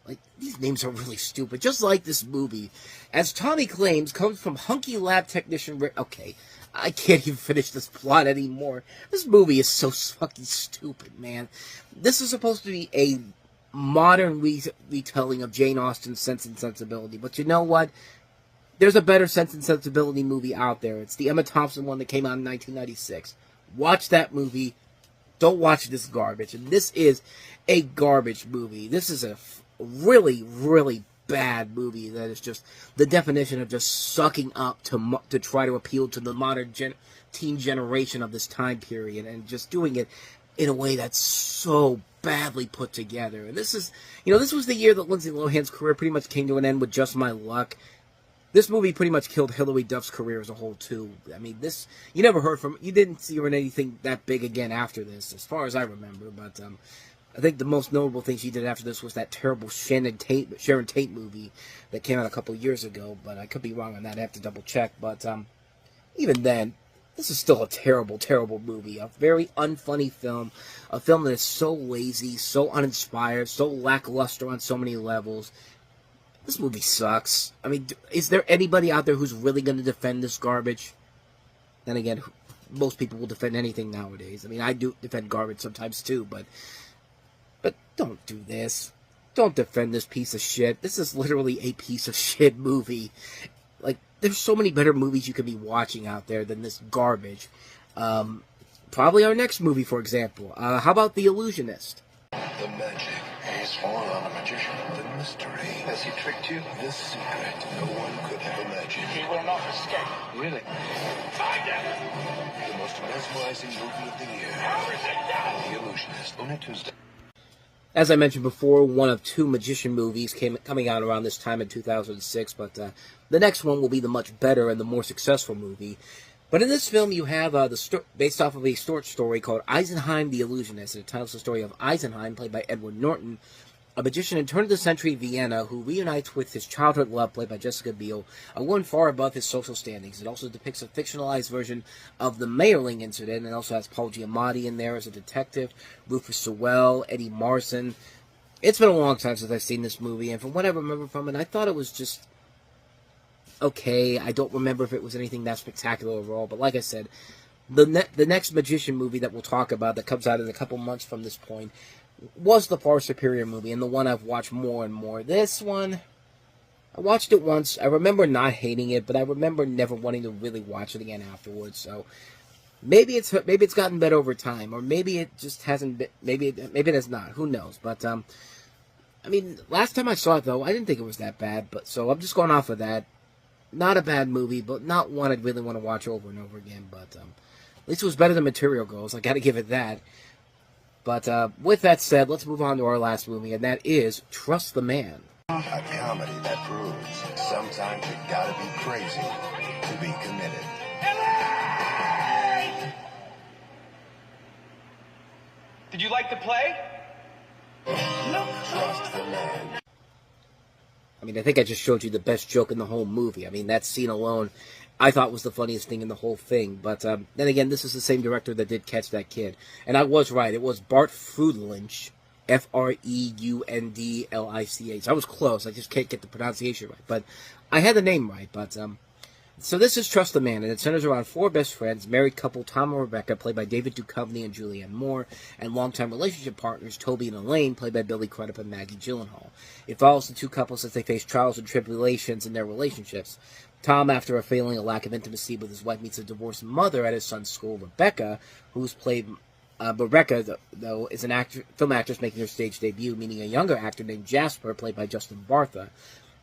S5: Like, these names are really stupid, just like this movie. As Tommy claims, comes from hunky lab technician okay, I can't even finish this plot anymore. This movie is so fucking stupid, man. This is supposed to be a modern retelling of Jane Austen's Sense and Sensibility, but you know what? There's a better Sense and Sensibility movie out there. It's the Emma Thompson one that came out in 1996. Watch that movie. Don't watch this garbage. And this is a garbage movie. This is a really, really bad movie that is just the definition of just sucking up to try to appeal to the modern teen generation of this time period, and just doing it in a way that's so badly put together. And this is, this was the year that Lindsay Lohan's career pretty much came to an end with Just My Luck. This movie pretty much killed Hilary Duff's career as a whole, too. I mean, you didn't see her in anything that big again after this, as far as I remember, but, I think the most notable thing she did after this was that terrible Sharon Tate movie that came out a couple years ago, but I could be wrong on that. I have to double check, but, even then, this is still a terrible, terrible movie. A very unfunny film. A film that is so lazy, so uninspired, so lackluster on so many levels. This movie sucks. I mean, is there anybody out there who's really going to defend this garbage? Then again, most people will defend anything nowadays. I mean, I do defend garbage sometimes too, but don't do this. Don't defend this piece of shit. This is literally a piece of shit movie. Like, there's so many better movies you could be watching out there than this garbage. Probably our next movie, for example. How about The Illusionist?
S3: The magic. He's fallen on a magician. The mystery. Has he tricked you? The secret no one could have imagined.
S2: He will not escape.
S3: Really?
S2: Find him!
S3: The most mesmerizing movie of the year.
S2: How is it done?
S3: The Illusionist. Only Tuesday.
S5: As I mentioned before, one of 2 magician movies coming out around this time in 2006, but the next one will be the much better and the more successful movie. But in this film, you have based off of a short story called Eisenheim the Illusionist. It tells the story of Eisenheim, played by Edward Norton, a magician in turn-of-the-century Vienna who reunites with his childhood love, played by Jessica Biel, a woman far above his social standings. It also depicts a fictionalized version of the Mayerling incident, and also has Paul Giamatti in there as a detective, Rufus Sewell, Eddie Marsan. It's been a long time since I've seen this movie, and from what I remember from it, I thought it was just okay. I don't remember if it was anything that spectacular overall, but like I said, the next magician movie that we'll talk about that comes out in a couple months from this point was the far superior movie, and the one I've watched more and more. This one, I watched it once. I remember not hating it, but I remember never wanting to really watch it again afterwards. So maybe it's gotten better over time, or maybe it just hasn't been. Maybe it has not. Who knows? But I mean, last time I saw it though, I didn't think it was that bad. But so I'm just going off of that. Not a bad movie, but not one I'd really want to watch over and over again. But at least it was better than Material Girls. I got to give it that. But with that said, let's move on to our last movie, and that is Trust the Man.
S14: A comedy that proves sometimes you gotta be crazy to be committed.
S2: Did you like the play?
S14: Trust the Man.
S5: I mean, I think I just showed you the best joke in the whole movie. I mean, that scene alone, I thought was the funniest thing in the whole thing. But then again, this is the same director that did Catch That Kid. And I was right. It was Bart Freudenlich, Freundlich. I was close. I just can't get the pronunciation right. But I had the name right. But so this is Trust the Man, and it centers around four best friends, married couple Tom and Rebecca, played by David Duchovny and Julianne Moore, and longtime relationship partners Toby and Elaine, played by Billy Crudup and Maggie Gyllenhaal. It follows the two couples as they face trials and tribulations in their relationships. Tom, after a failing a lack of intimacy with his wife, meets a divorced mother at his son's school, Rebecca, who's played... Rebecca, though, is an film actress making her stage debut, meeting a younger actor named Jasper, played by Justin Bartha,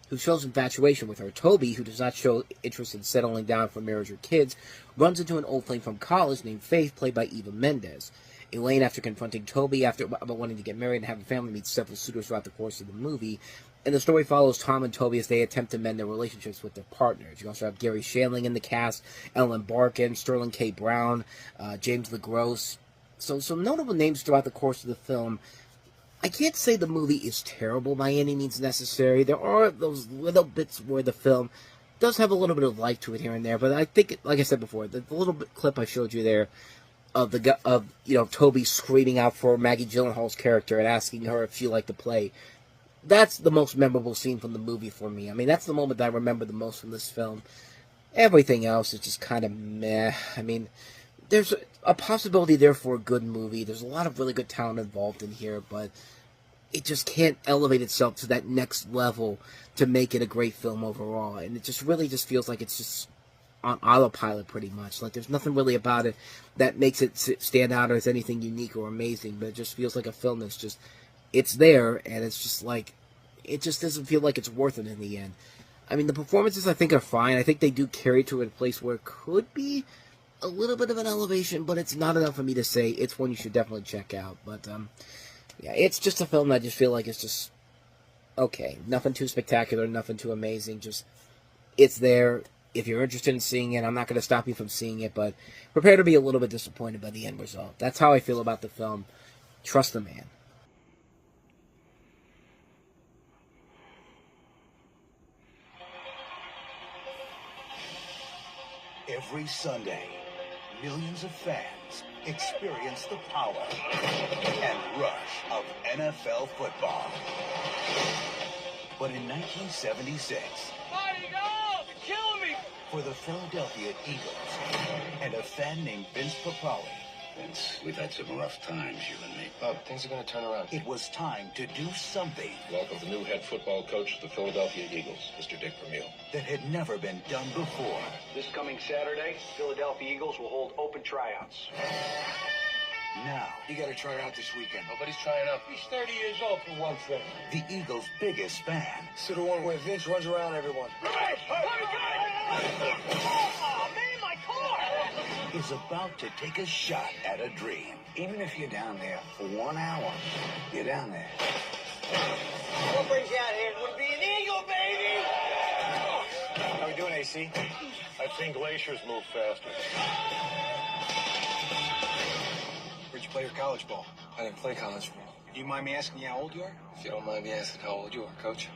S5: who shows infatuation with her. Toby, who does not show interest in settling down for marriage or kids, runs into an old flame from college named Faith, played by Eva Mendes. Elaine, after confronting Toby about wanting to get married and have a family, meets several suitors throughout the course of the movie. And the story follows Tom and Toby as they attempt to mend their relationships with their partners. You also have Gary Shandling in the cast, Ellen Barkin, Sterling K. Brown, James LaGrosse. So some notable names throughout the course of the film. I can't say the movie is terrible by any means necessary. There are those little bits where the film does have a little bit of life to it here and there, but I think, like I said before, the little bit clip I showed you there of Toby screaming out for Maggie Gyllenhaal's character and asking her if she liked to play, that's the most memorable scene from the movie for me. I mean, that's the moment that I remember the most from this film. Everything else is just kind of meh. I mean, there's a possibility there for a good movie. There's a lot of really good talent involved in here, but it just can't elevate itself to that next level to make it a great film overall. And it just really just feels like it's just on autopilot pretty much. Like there's nothing really about it that makes it stand out or is anything unique or amazing, but it just feels like a film that's just, it's there, and it's just like, it just doesn't feel like it's worth it in the end. I mean, the performances I think are fine. I think they do carry to a place where it could be a little bit of an elevation, but it's not enough for me to say it's one you should definitely check out. But yeah, it's just a film that I just feel like it's just okay. Nothing too spectacular, nothing too amazing. Just, it's there. If you're interested in seeing it, I'm not going to stop you from seeing it, but prepare to be a little bit disappointed by the end result. That's how I feel about the film. Trust the Man.
S14: Every Sunday, millions of fans experience the power and rush of NFL football. But in 1976, for the Philadelphia Eagles and a fan named Vince Papale,
S15: Vince, we've had some rough times, you and me. Bob, things are going to turn around.
S14: it was time to do something
S15: Welcome the new head football coach of the Philadelphia Eagles, Mr. Dick Vermeil.
S14: that had never been done before.
S16: This coming Saturday, Philadelphia Eagles will hold open tryouts.
S14: Now,
S15: You got to try out this weekend. Nobody's trying out.
S13: He's 30 years old for one thing.
S14: the Eagles' biggest fan
S13: So the one where Vince runs around everyone.
S2: Oh, man, my car!
S14: is about to take a shot at a dream.
S12: Even if you're down there for 1 hour, you're down there.
S13: What brings you out here? It would be an eagle, baby!
S11: How we doing, AC? I've seen glaciers move faster.
S15: Where'd you play your college ball? I didn't play college ball.
S16: You mind me asking you how old you are?
S9: If you don't mind me asking how old you are, Coach.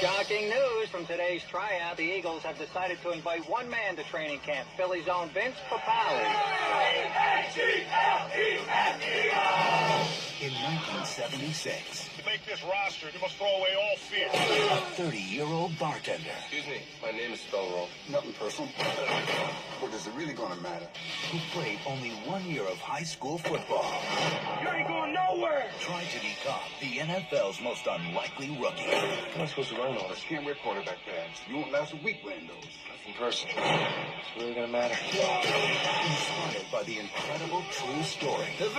S16: Shocking news from today's tryout. The Eagles have decided to invite one man to training camp, Philly's own Vince Papale.
S12: In 1976,
S2: To make this roster, you must throw away all fear.
S12: a 30-year-old bartender
S9: Excuse me, my name is spelled wrong.
S14: Nothing personal. What is it really gonna matter?
S12: who played only 1 year of high school football
S2: You ain't going nowhere.
S12: tried to become the NFL's most unlikely rookie.
S9: How am I supposed to run all this?
S14: Can't wear quarterback pads. You won't last a week wearing those.
S9: Nothing personal. It's really gonna matter.
S12: Inspired by the incredible true story.
S2: Show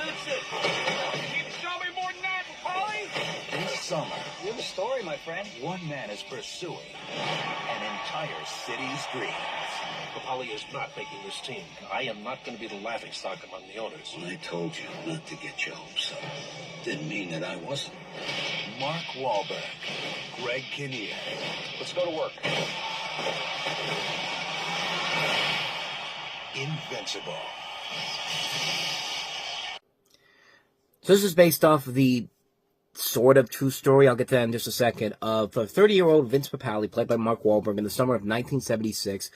S2: me more than that, Paulie.
S12: This summer,
S16: You're the story, my friend.
S12: one man is pursuing an entire city's dreams.
S17: Papale is not making this team. I am not going to be the laughingstock among the owners.
S15: When I told you not to get your hopes up, didn't mean that I wasn't.
S12: Mark Wahlberg, Greg Kinnear.
S16: Let's go to work.
S12: Invincible.
S5: So this is based off the sort of true story, I'll get to that in just a second, of a 30-year-old Vince Papale, played by Mark Wahlberg, in the summer of 1976,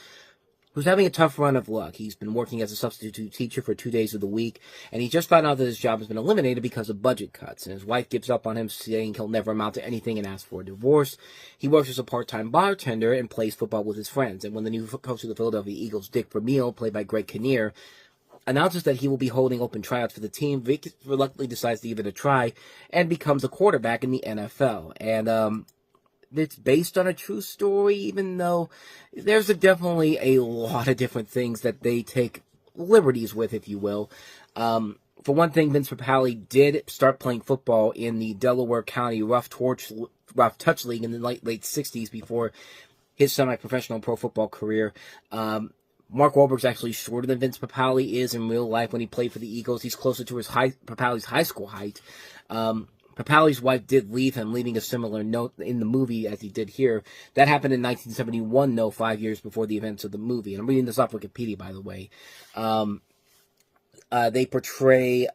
S5: who's having a tough run of luck. He's been working as a substitute teacher for 2 days of the week, and he just found out that his job has been eliminated because of budget cuts, and his wife gives up on him, saying he'll never amount to anything, and asks for a divorce. He works as a part-time bartender and plays football with his friends, and when the new coach of the Philadelphia Eagles, Dick Vermeil, played by Greg Kinnear, announces that he will be holding open tryouts for the team, Vic reluctantly decides to give it a try and becomes a quarterback in the NFL. And it's based on a true story, even though there's definitely a lot of different things that they take liberties with, if you will. For one thing, Vince Papale did start playing football in the Delaware County Rough Touch League in the late 60s before his semi-professional pro football career. Mark Wahlberg's actually shorter than Vince Papale is in real life when he played for the Eagles. He's closer to Papale's high school height. Papale's wife did leave him, leaving a similar note in the movie as he did here. That happened in 1971, 5 years before the events of the movie. And I'm reading this off Wikipedia, by the way. They portray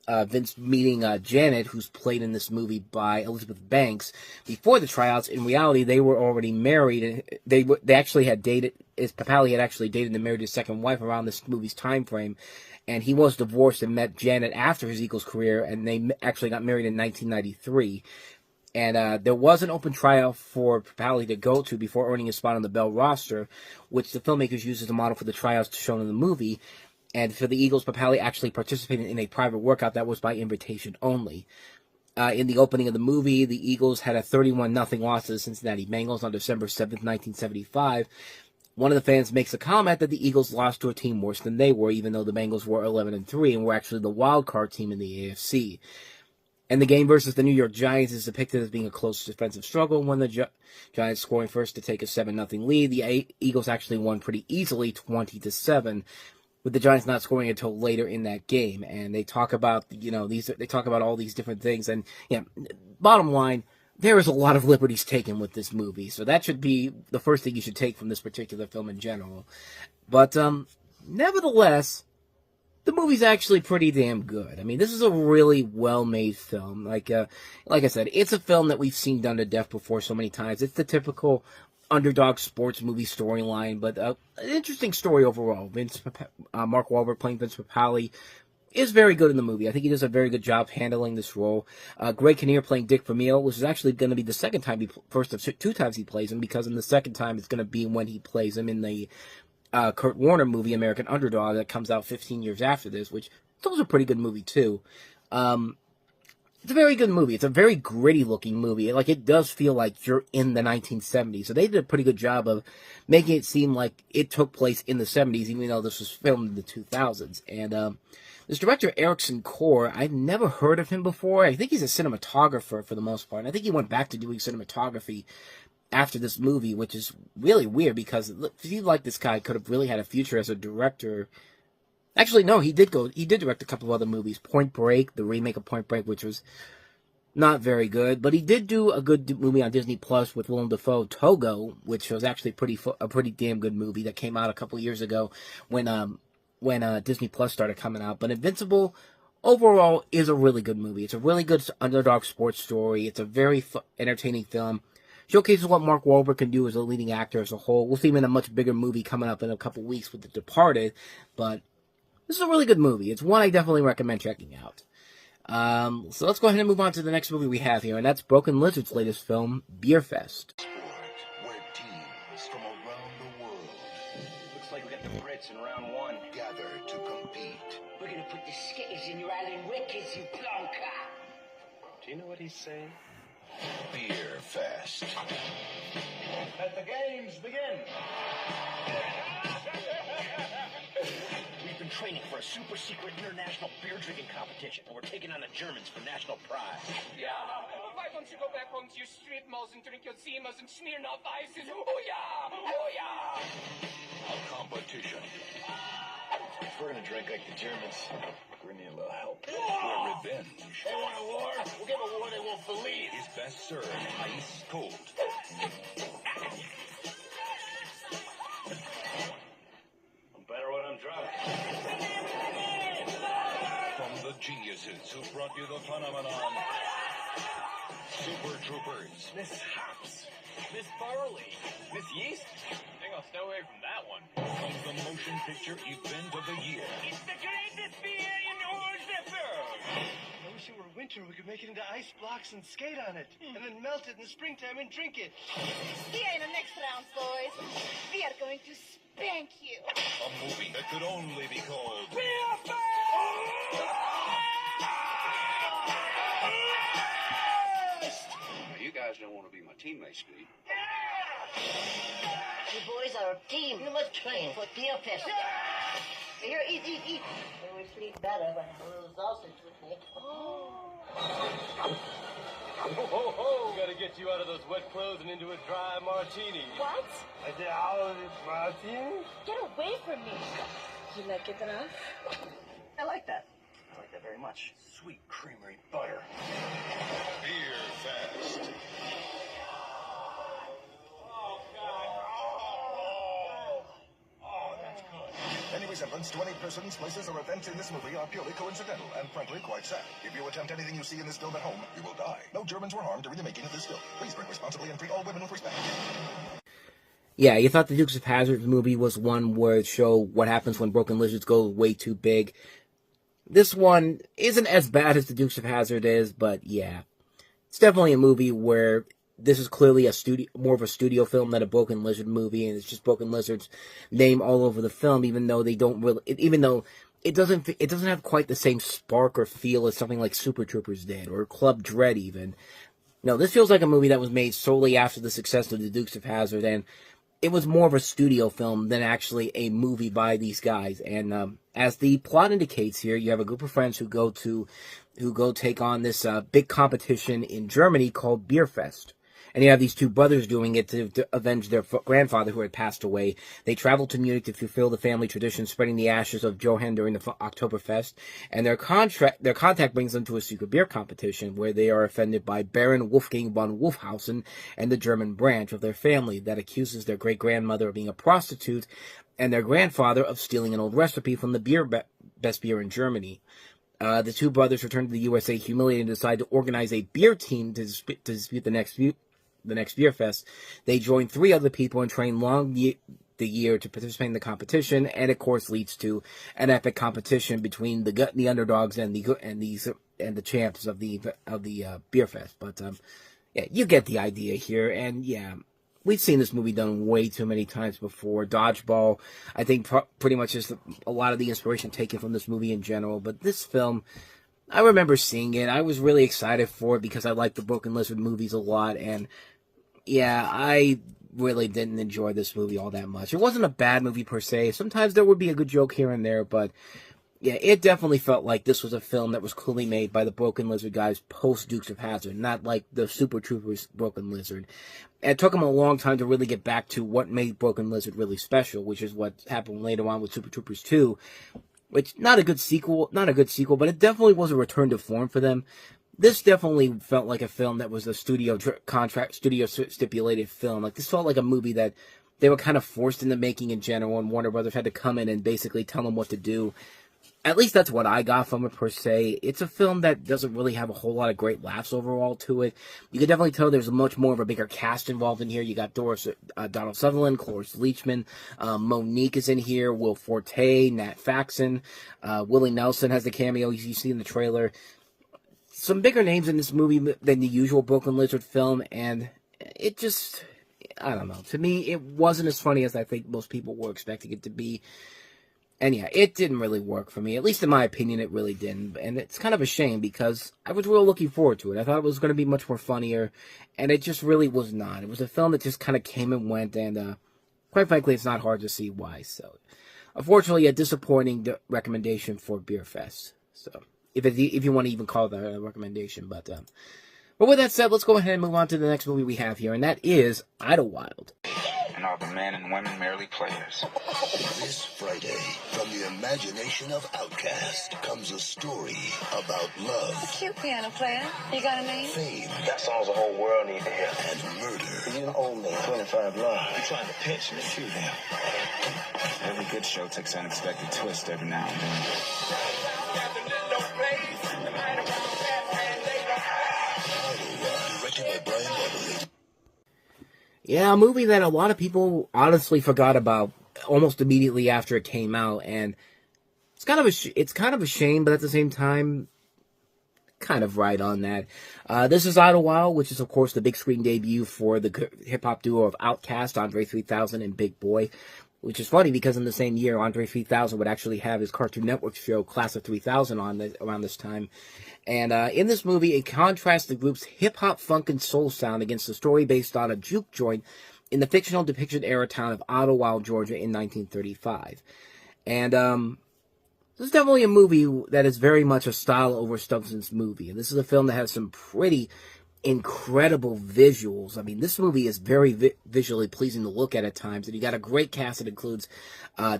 S5: Vince meeting Janet, who's played in this movie by Elizabeth Banks, before the tryouts. In reality, they were already married, and they actually had dated. Papale had actually dated and married his second wife around this movie's time frame, and he was divorced and met Janet after his Eagles career, and they actually got married in 1993. And there was an open tryout for Papale to go to before earning his spot on the Bell roster, which the filmmakers used as a model for the tryouts shown in the movie. And for the Eagles, Papale actually participated in a private workout that was by invitation only. In the opening of the movie, the Eagles had a 31-0 loss to the Cincinnati Bengals on December 7th, 1975. One of the fans makes a comment that the Eagles lost to a team worse than they were, even though the Bengals were 11-3 and were actually the wild card team in the AFC. And the game versus the New York Giants is depicted as being a close defensive struggle, when the Giants scoring first to take a 7-0 lead. The Eagles actually won pretty easily, 20-7. With the Giants not scoring until later in that game. And they talk about, they talk about all these different things. And, bottom line, there is a lot of liberties taken with this movie. So that should be the first thing you should take from this particular film in general. But, nevertheless, the movie's actually pretty damn good. I mean, this is a really well-made film. Like I said, it's a film that we've seen done to death before so many times. It's the typical underdog sports movie storyline, but an interesting story overall. Mark Wahlberg playing Vince Papale is very good in the movie. I think he does a very good job handling this role. Greg Kinnear playing Dick Vermeil, which is actually going to be the second time first of 2 times he plays him, because in the second time it's going to be when he plays him in the Kurt Warner movie American Underdog that comes out 15 years after this, which is also a pretty good movie too. It's a very good movie. It's a very gritty-looking movie. Like, it does feel like you're in the 1970s. So they did a pretty good job of making it seem like it took place in the 70s, even though this was filmed in the 2000s. And this director, Erickson Core, I've never heard of him before. I think he's a cinematographer for the most part. And I think he went back to doing cinematography after this movie, which is really weird, because it seems like this guy could have really had a future as a director. Actually, no, he did direct a couple of other movies. Point Break, the remake of Point Break, which was not very good. But he did do a good movie on Disney Plus with Willem Dafoe, Togo, which was actually a pretty damn good movie that came out a couple of years ago when Disney Plus started coming out. But Invincible, overall is a really good movie. It's a really good underdog sports story. It's a very entertaining film. Showcases what Mark Wahlberg can do as a leading actor as a whole. We'll see him in a much bigger movie coming up in a couple weeks with The Departed, but this is a really good movie. It's one I definitely recommend checking out. So let's go ahead and move on to the next movie we have here, and that's Broken Lizard's latest film, Beer Fest.
S14: Where teams from around the world
S12: Looks like we got the Brits in round one.
S14: gather to compete.
S18: We're gonna put the skitters in your island wickets, you plonker.
S12: Do you know what he's saying?
S14: Beer Fest.
S12: Let the games begin.
S17: We've been training for a super secret international beer drinking competition, and we're taking on the Germans for national pride.
S2: Yeah, why don't you go back home to your strip malls and drink your Zimas and Smirnoff Ices? Oh yeah, oh yeah.
S14: A competition
S12: If we're gonna drink like the Germans, we're gonna need a little help.
S14: where revenge
S17: They want a war? We'll give a war they won't believe.
S14: is best served ice cold.
S12: I'm better when I'm drunk.
S14: From the geniuses who brought you the phenomenon, Super Troopers.
S2: Miss Hops, Miss Barley, Miss Yeast. I think I'll stay away from that one.
S14: Comes the motion picture event of the year.
S2: It's the greatest beer in all the world.
S19: I wish it were winter. We could make it into ice blocks and skate on it, and then melt it in the springtime and drink it.
S7: Here in the next round, boys, we are going to spank you.
S14: A movie that could only be called
S2: Beer Fest!
S15: Now, you guys don't want to be my teammates, do you?
S18: You boys are a team. You must train for Beer Fest. Here, eat. It would sleep better when a little sausage with me.
S19: Gotta get you out of those wet clothes and into a dry martini.
S7: What?
S19: A dry martini?
S7: Get away from me. You like it enough?
S12: I like that. I like that very much. Sweet creamery butter.
S14: Beer Fest.
S20: Any resemblance to any persons, places, or events in this movie are purely coincidental and frankly quite sad. If you attempt anything you see in this film at home, you will die. No Germans were harmed during the making of this film. Please drink responsibly and treat all women with respect.
S5: Yeah, you thought the Dukes of Hazzard movie was one where it showed what happens when broken lizards go way too big. This one isn't as bad as the Dukes of Hazzard is, but yeah. It's definitely a movie where this is clearly more of a studio film than a Broken Lizard movie, and it's just Broken Lizard's name all over the film, even though they don't really, even though it doesn't have quite the same spark or feel as something like Super Troopers did, or Club Dread even. No, this feels like a movie that was made solely after the success of the Dukes of Hazzard, and it was more of a studio film than actually a movie by these guys. And as the plot indicates here, you have a group of friends who go take on this big competition in Germany called Beer Fest. And you have these two brothers doing it to avenge their grandfather who had passed away. They travel to Munich to fulfill the family tradition, spreading the ashes of Johann during the Oktoberfest. And their contact brings them to a secret beer competition where they are offended by Baron Wolfgang von Wolfhausen and the German branch of their family that accuses their great-grandmother of being a prostitute and their grandfather of stealing an old recipe from the best beer in Germany. The two brothers return to the USA humiliated and decide to organize a beer team to dispute the next Beer Fest. They join 3 other people and train the year to participate in the competition, and of course leads to an epic competition between the underdogs and the champs of the Beer Fest. But yeah, you get the idea here, and yeah, we've seen this movie done way too many times before. Dodgeball, I think, pretty much is a lot of the inspiration taken from this movie in general. But this film, I remember seeing it. I was really excited for it because I like the Broken Lizard movies a lot, and yeah, I really didn't enjoy this movie all that much. It wasn't a bad movie per se. Sometimes there would be a good joke here and there, but yeah, it definitely felt like this was a film that was clearly made by the Broken Lizard guys post Dukes of Hazzard, not like the Super Troopers Broken Lizard. And it took them a long time to really get back to what made Broken Lizard really special, which is what happened later on with Super Troopers 2, which not a good sequel, but it definitely was a return to form for them. This definitely felt like a film that was a studio stipulated film. Like, this felt like a movie that they were kind of forced into making in general, and Warner Brothers had to come in and basically tell them what to do. At least that's what I got from it, per se. It's a film that doesn't really have a whole lot of great laughs overall to it. You can definitely tell there's much more of a bigger cast involved in here. You got Donald Sutherland, Cloris Leachman, Monique is in here, Will Forte, Nat Faxon, Willie Nelson has the cameo you see in the trailer. Some bigger names in this movie than the usual Brooklyn Lizard film, and it just, I don't know. To me, it wasn't as funny as I think most people were expecting it to be. And yeah, it didn't really work for me. At least in my opinion, it really didn't. And it's kind of a shame because I was really looking forward to it. I thought it was going to be much more funnier, and it just really was not. It was a film that just kind of came and went, and quite frankly, it's not hard to see why. So, unfortunately, a disappointing recommendation for Beer Fest. So, if you want to even call that a recommendation. But with that said, let's go ahead and move on to the next movie we have here, and that is Idlewild.
S21: And all the men and women merely players.
S14: This Friday, from the imagination of Outcast, comes a story about love.
S10: A cute piano player. You got a name?
S14: Fame.
S17: That song's the whole world need to hear.
S14: And murder.
S17: You owe me 25 love. You trying to pitch me too now.
S21: Every good show takes an unexpected twist every now and then.
S14: Directed by Brian Beverly.
S5: Yeah, a movie that a lot of people honestly forgot about almost immediately after it came out, and it's kind of a shame, but at the same time, kind of right on that. This is Idlewild, which is of course the big screen debut for the hip hop duo of Outkast, Andre 3000 and Big Boy. Which is funny because in the same year, Andre 3000 would actually have his Cartoon Network show, Class of 3000, around this time. And in this movie, it contrasts the group's hip-hop, funk, and soul sound against the story based on a juke joint in the fictional depiction-era town of Idlewild, Georgia in 1935. And this is definitely a movie that is very much a style-over-substance movie. And this is a film that has some pretty incredible visuals. I mean, this movie is very visually pleasing to look at times, and you got a great cast that includes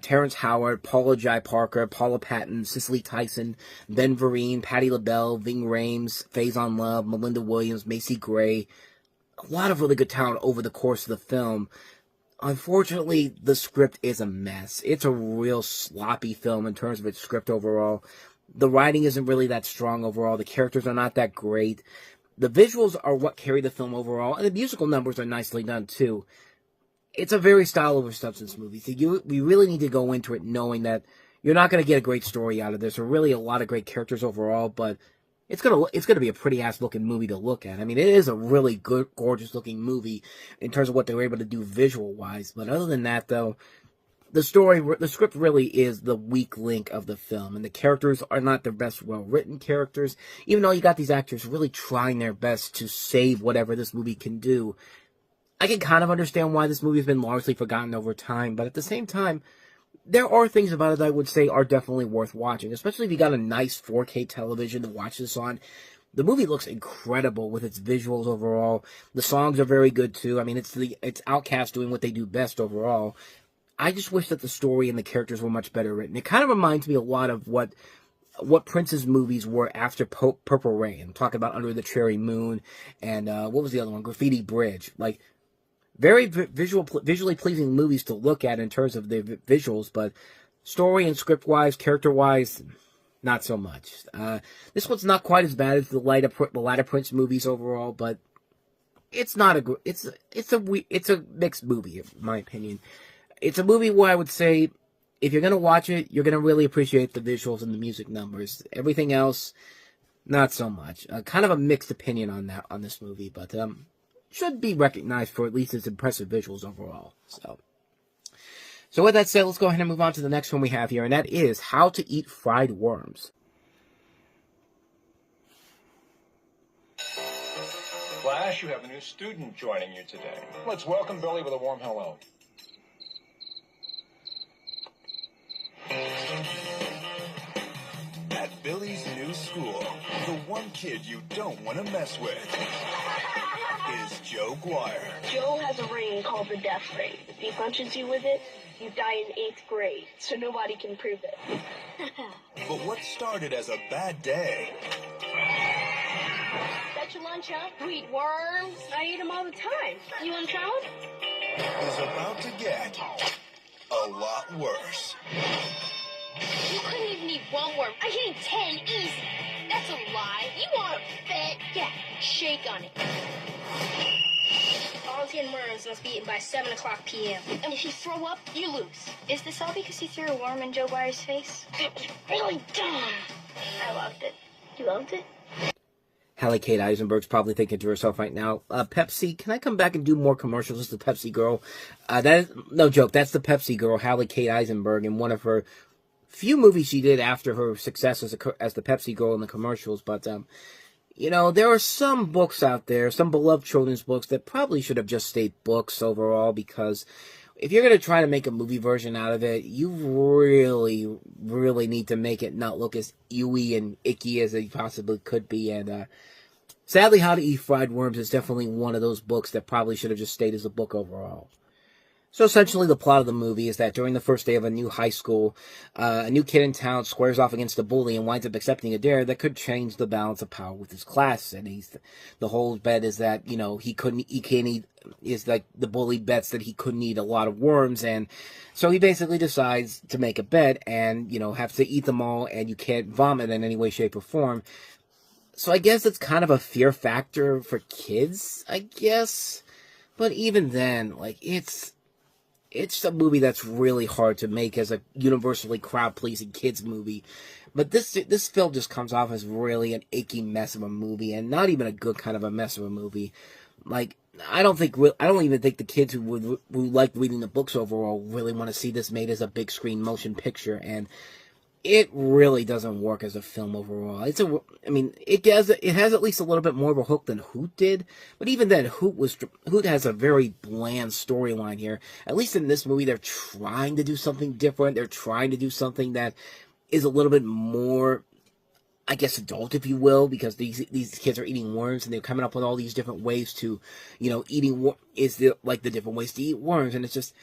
S5: Terrence Howard, Paula Jai Parker, Paula Patton, Cicely Tyson, Ben Vereen, Patti LaBelle, Ving Rhames, Faison Love, Melinda Williams, Macy Gray. A lot of really good talent over the course of the film. Unfortunately, the script is a mess. It's a real sloppy film in terms of its script overall. The writing isn't really that strong overall. The characters are not that great. The visuals are what carry the film overall, and the musical numbers are nicely done, too. It's a very style-over-substance movie, so we really need to go into it knowing that you're not going to get a great story out of this, or really a lot of great characters overall, but it's gonna be a pretty-ass-looking movie to look at. I mean, it is a really good, gorgeous-looking movie in terms of what they were able to do visual-wise, but other than that, though, the script really is the weak link of the film, and the characters are not the best well-written characters, even though you got these actors really trying their best to save whatever this movie can do. I can kind of understand why this movie has been largely forgotten over time, but at the same time, there are things about it that I would say are definitely worth watching, especially if you got a nice 4K television to watch this on. The movie looks incredible with its visuals overall. The songs are very good, too. I mean, it's Outkast doing what they do best overall. I just wish that the story and the characters were much better written. It kind of reminds me a lot of what Prince's movies were after Purple Rain. I'm talking about Under the Cherry Moon and what was the other one? Graffiti Bridge. Like, very visually pleasing movies to look at in terms of their visuals, but story and script-wise, character-wise, not so much. This one's not quite as bad as the latter Prince movies overall, but it's not it's a mixed movie, in my opinion. It's a movie where I would say, if you're going to watch it, you're going to really appreciate the visuals and the music numbers. Everything else, not so much. Kind of a mixed opinion on this movie, but should be recognized for at least its impressive visuals overall. So with that said, let's go ahead and move on to the next one we have here, and that is How to Eat Fried Worms.
S22: Class, you have a new student joining you today. Let's welcome Billy with a warm hello.
S14: At Billy's new school, the one kid you don't want to mess with is Joe Guire.
S7: Joe has a ring called the death ring. If he punches you with it, you die in 8th grade, so nobody can prove it.
S14: But what started as a bad day
S6: That's your lunch, huh? You eat worms? I eat them all the time. You want to try one?
S14: is about to get a lot worse.
S6: couldn't even eat one worm. I can eat 10 easy. That's a lie. You want a fit? Yeah, shake on it. All 10 worms must be eaten by 7 o'clock p.m. And if you throw up, you lose. Is this all because he threw a worm in Joe Byers' face? It was really dumb. I loved it. You loved it?
S5: Hallie Kate Eisenberg's probably thinking to herself right now, Pepsi, can I come back and do more commercials as the Pepsi girl? That is, no joke, that's the Pepsi girl, Hallie Kate Eisenberg, in one of her few movies she did after her success as the Pepsi girl in the commercials. But, you know, there are some books out there, some beloved children's books that probably should have just stayed books overall, because if you're going to try to make a movie version out of it, you really, really need to make it not look as ewy and icky as it possibly could be. And sadly, How to Eat Fried Worms is definitely one of those books that probably should have just stayed as a book overall. So essentially, the plot of the movie is that during the first day of a new high school, a new kid in town squares off against a bully and winds up accepting a dare that could change the balance of power with his class. And the whole bet is that, you know, he can't eat, is like the bully bets that he couldn't eat a lot of worms. And so he basically decides to make a bet and, you know, have to eat them all, and you can't vomit in any way, shape, or form. So I guess it's kind of a fear factor for kids, I guess. But even then, like, it's a movie that's really hard to make as a universally crowd-pleasing kids movie. But this film just comes off as really an achy mess of a movie, and not even a good kind of a mess of a movie. Like, I don't even think the kids who like reading the books overall really want to see this made as a big screen motion picture, and it really doesn't work as a film overall. It has at least a little bit more of a hook than Hoot did, but even then, Hoot has a very bland storyline here. At least in this movie, they're trying to do something different. They're trying to do something that is a little bit more, I guess, adult, if you will, because these kids are eating worms, and they're coming up with all these different ways to, you know, the different ways to eat worms, and it's just,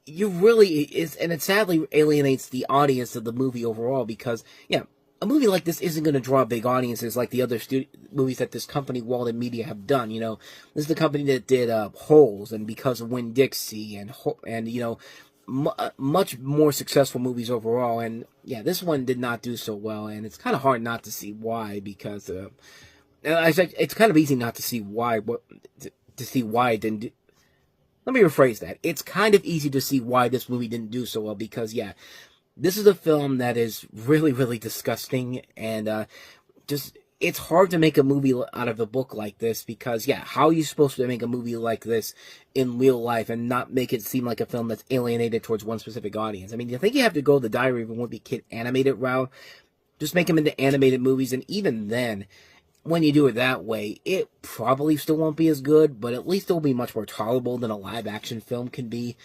S5: and it sadly alienates the audience of the movie overall, because, yeah, a movie like this isn't going to draw big audiences like the other movies that this company, Walden Media, have done. You know, this is the company that did Holes and Because of Winn-Dixie and you know, much more successful movies overall. And yeah, this one did not do so well, and it's kind of hard not to see why, because it's kind of easy not to see why. To see why it didn't do. Let me rephrase that. It's kind of easy to see why this movie didn't do so well, because, yeah, this is a film that is really, really disgusting, and it's hard to make a movie out of a book like this, because, yeah, how are you supposed to make a movie like this in real life and not make it seem like a film that's alienated towards one specific audience? I mean, you think you have to go the Diary of a Wimpy Kid animated route? Just make them into animated movies, and even then, when you do it that way, it probably still won't be as good, but at least it will be much more tolerable than a live-action film can be.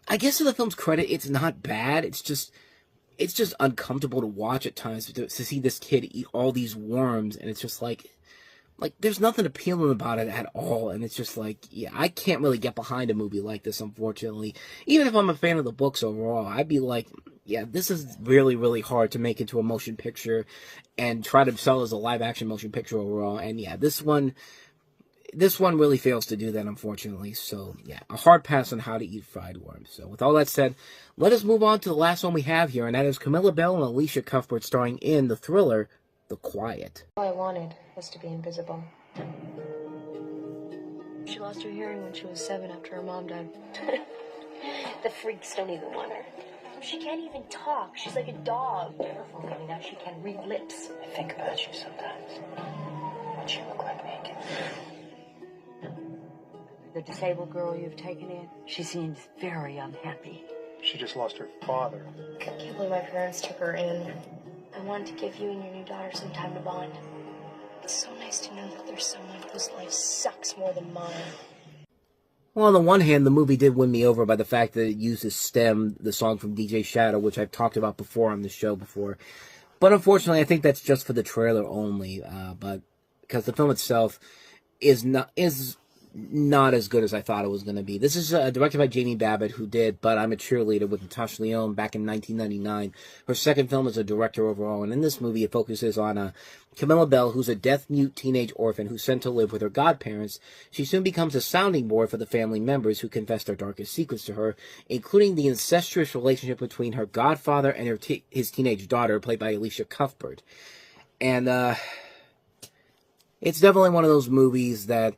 S5: I guess to the film's credit, it's not bad. It's just uncomfortable to watch at times, to see this kid eat all these worms, and it's just like there's nothing appealing about it at all, and it's just like, yeah, I can't really get behind a movie like this, unfortunately. Even if I'm a fan of the books overall, I'd be like, yeah, this is really, really hard to make into a motion picture and try to sell as a live-action motion picture overall, and yeah, this one really fails to do that, unfortunately. So, yeah, a hard pass on How to Eat Fried Worms. So, with all that said, let us move on to the last one we have here, and that is Camilla Bell and Alicia Cuthbert starring in the thriller The Quiet.
S1: All I wanted was to be invisible. She lost her hearing when she was 7 after her mom died.
S6: The freaks don't even want her. She can't even talk. She's like a dog.
S1: Careful, maybe now she can read lips.
S18: I think about you sometimes. What you look like naked.
S1: The disabled girl you've taken in, she seems very unhappy.
S22: She just lost her father.
S1: I can't believe my parents took her in. I wanted to give you and your new daughter some time to bond. It's so nice to know that there's someone whose life sucks more than mine.
S5: Well, on the one hand, the movie did win me over by the fact that it uses Stem, the song from DJ Shadow, which I've talked about before on the show before. But unfortunately, I think that's just for the trailer only. But because the film itself is not as good as I thought it was going to be. This is directed by Jamie Babbitt, who did But I'm a Cheerleader with Natasha Lyonne back in 1999. Her second film as a director overall, and in this movie it focuses on Camilla Bell, who's a deaf-mute teenage orphan who's sent to live with her godparents. She soon becomes a sounding board for the family members who confess their darkest secrets to her, including the incestuous relationship between her godfather and his teenage daughter, played by Alicia Cuthbert. And it's definitely one of those movies that...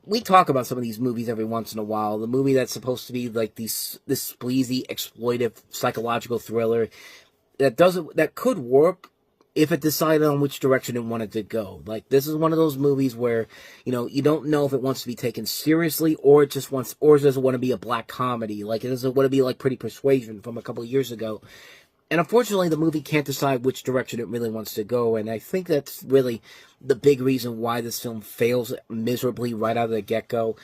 S5: We talk about some of these movies every once in a while. The movie that's supposed to be like this sleazy, exploitive, psychological thriller that could work if it decided on which direction it wanted to go. Like, this is one of those movies where, you don't know if it wants to be taken seriously or it doesn't want to be a black comedy. Like, it doesn't want to be like Pretty Persuasion from a couple of years ago. And unfortunately, the movie can't decide which direction it really wants to go, and I think that's really the big reason why this film fails miserably right out of the get-go.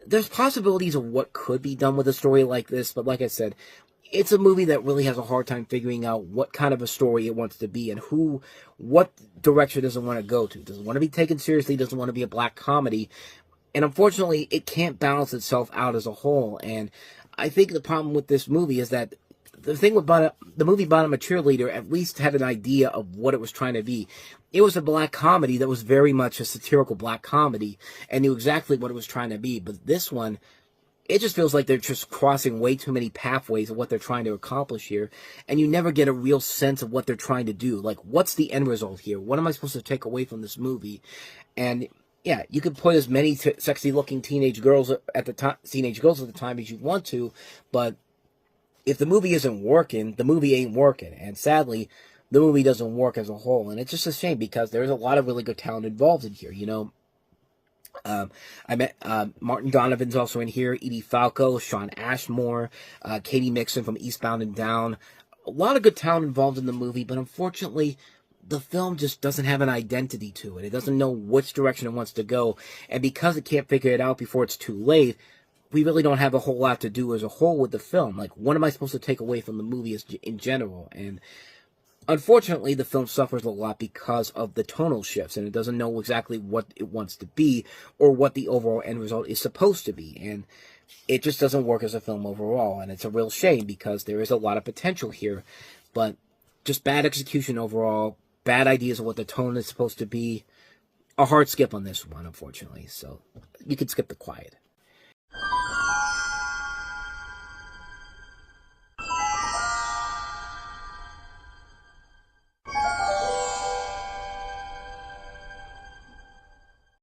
S5: There's possibilities of what could be done with a story like this, but like I said, it's a movie that really has a hard time figuring out what kind of a story it wants to be and what direction does it want to go to. Does it want to be taken seriously? Does it want to be a black comedy? And unfortunately, it can't balance itself out as a whole, and I think the problem with this movie is that the thing about the movie But I'm a Cheerleader at least had an idea of what it was trying to be. It was a black comedy that was very much a satirical black comedy and knew exactly what it was trying to be. But this one, it just feels like they're just crossing way too many pathways of what they're trying to accomplish here. And you never get a real sense of what they're trying to do. Like, what's the end result here? What am I supposed to take away from this movie? And yeah, you could put as many sexy-looking teenage girls at the time as you want to, but if the movie isn't working, the movie ain't working. And sadly, the movie doesn't work as a whole. And it's just a shame because there's a lot of really good talent involved in here, I met Martin Donovan's also in here, Edie Falco, Sean Ashmore, Katie Mixon from Eastbound and Down. A lot of good talent involved in the movie, but unfortunately, the film just doesn't have an identity to it. It doesn't know which direction it wants to go. And because it can't figure it out before it's too late, we really don't have a whole lot to do as a whole with the film. Like, what am I supposed to take away from the movie in general? And unfortunately, the film suffers a lot because of the tonal shifts, and it doesn't know exactly what it wants to be or what the overall end result is supposed to be. And it just doesn't work as a film overall, and it's a real shame because there is a lot of potential here, but just bad execution overall, bad ideas of what the tone is supposed to be. A hard skip on this one, unfortunately, so you can skip the quiet.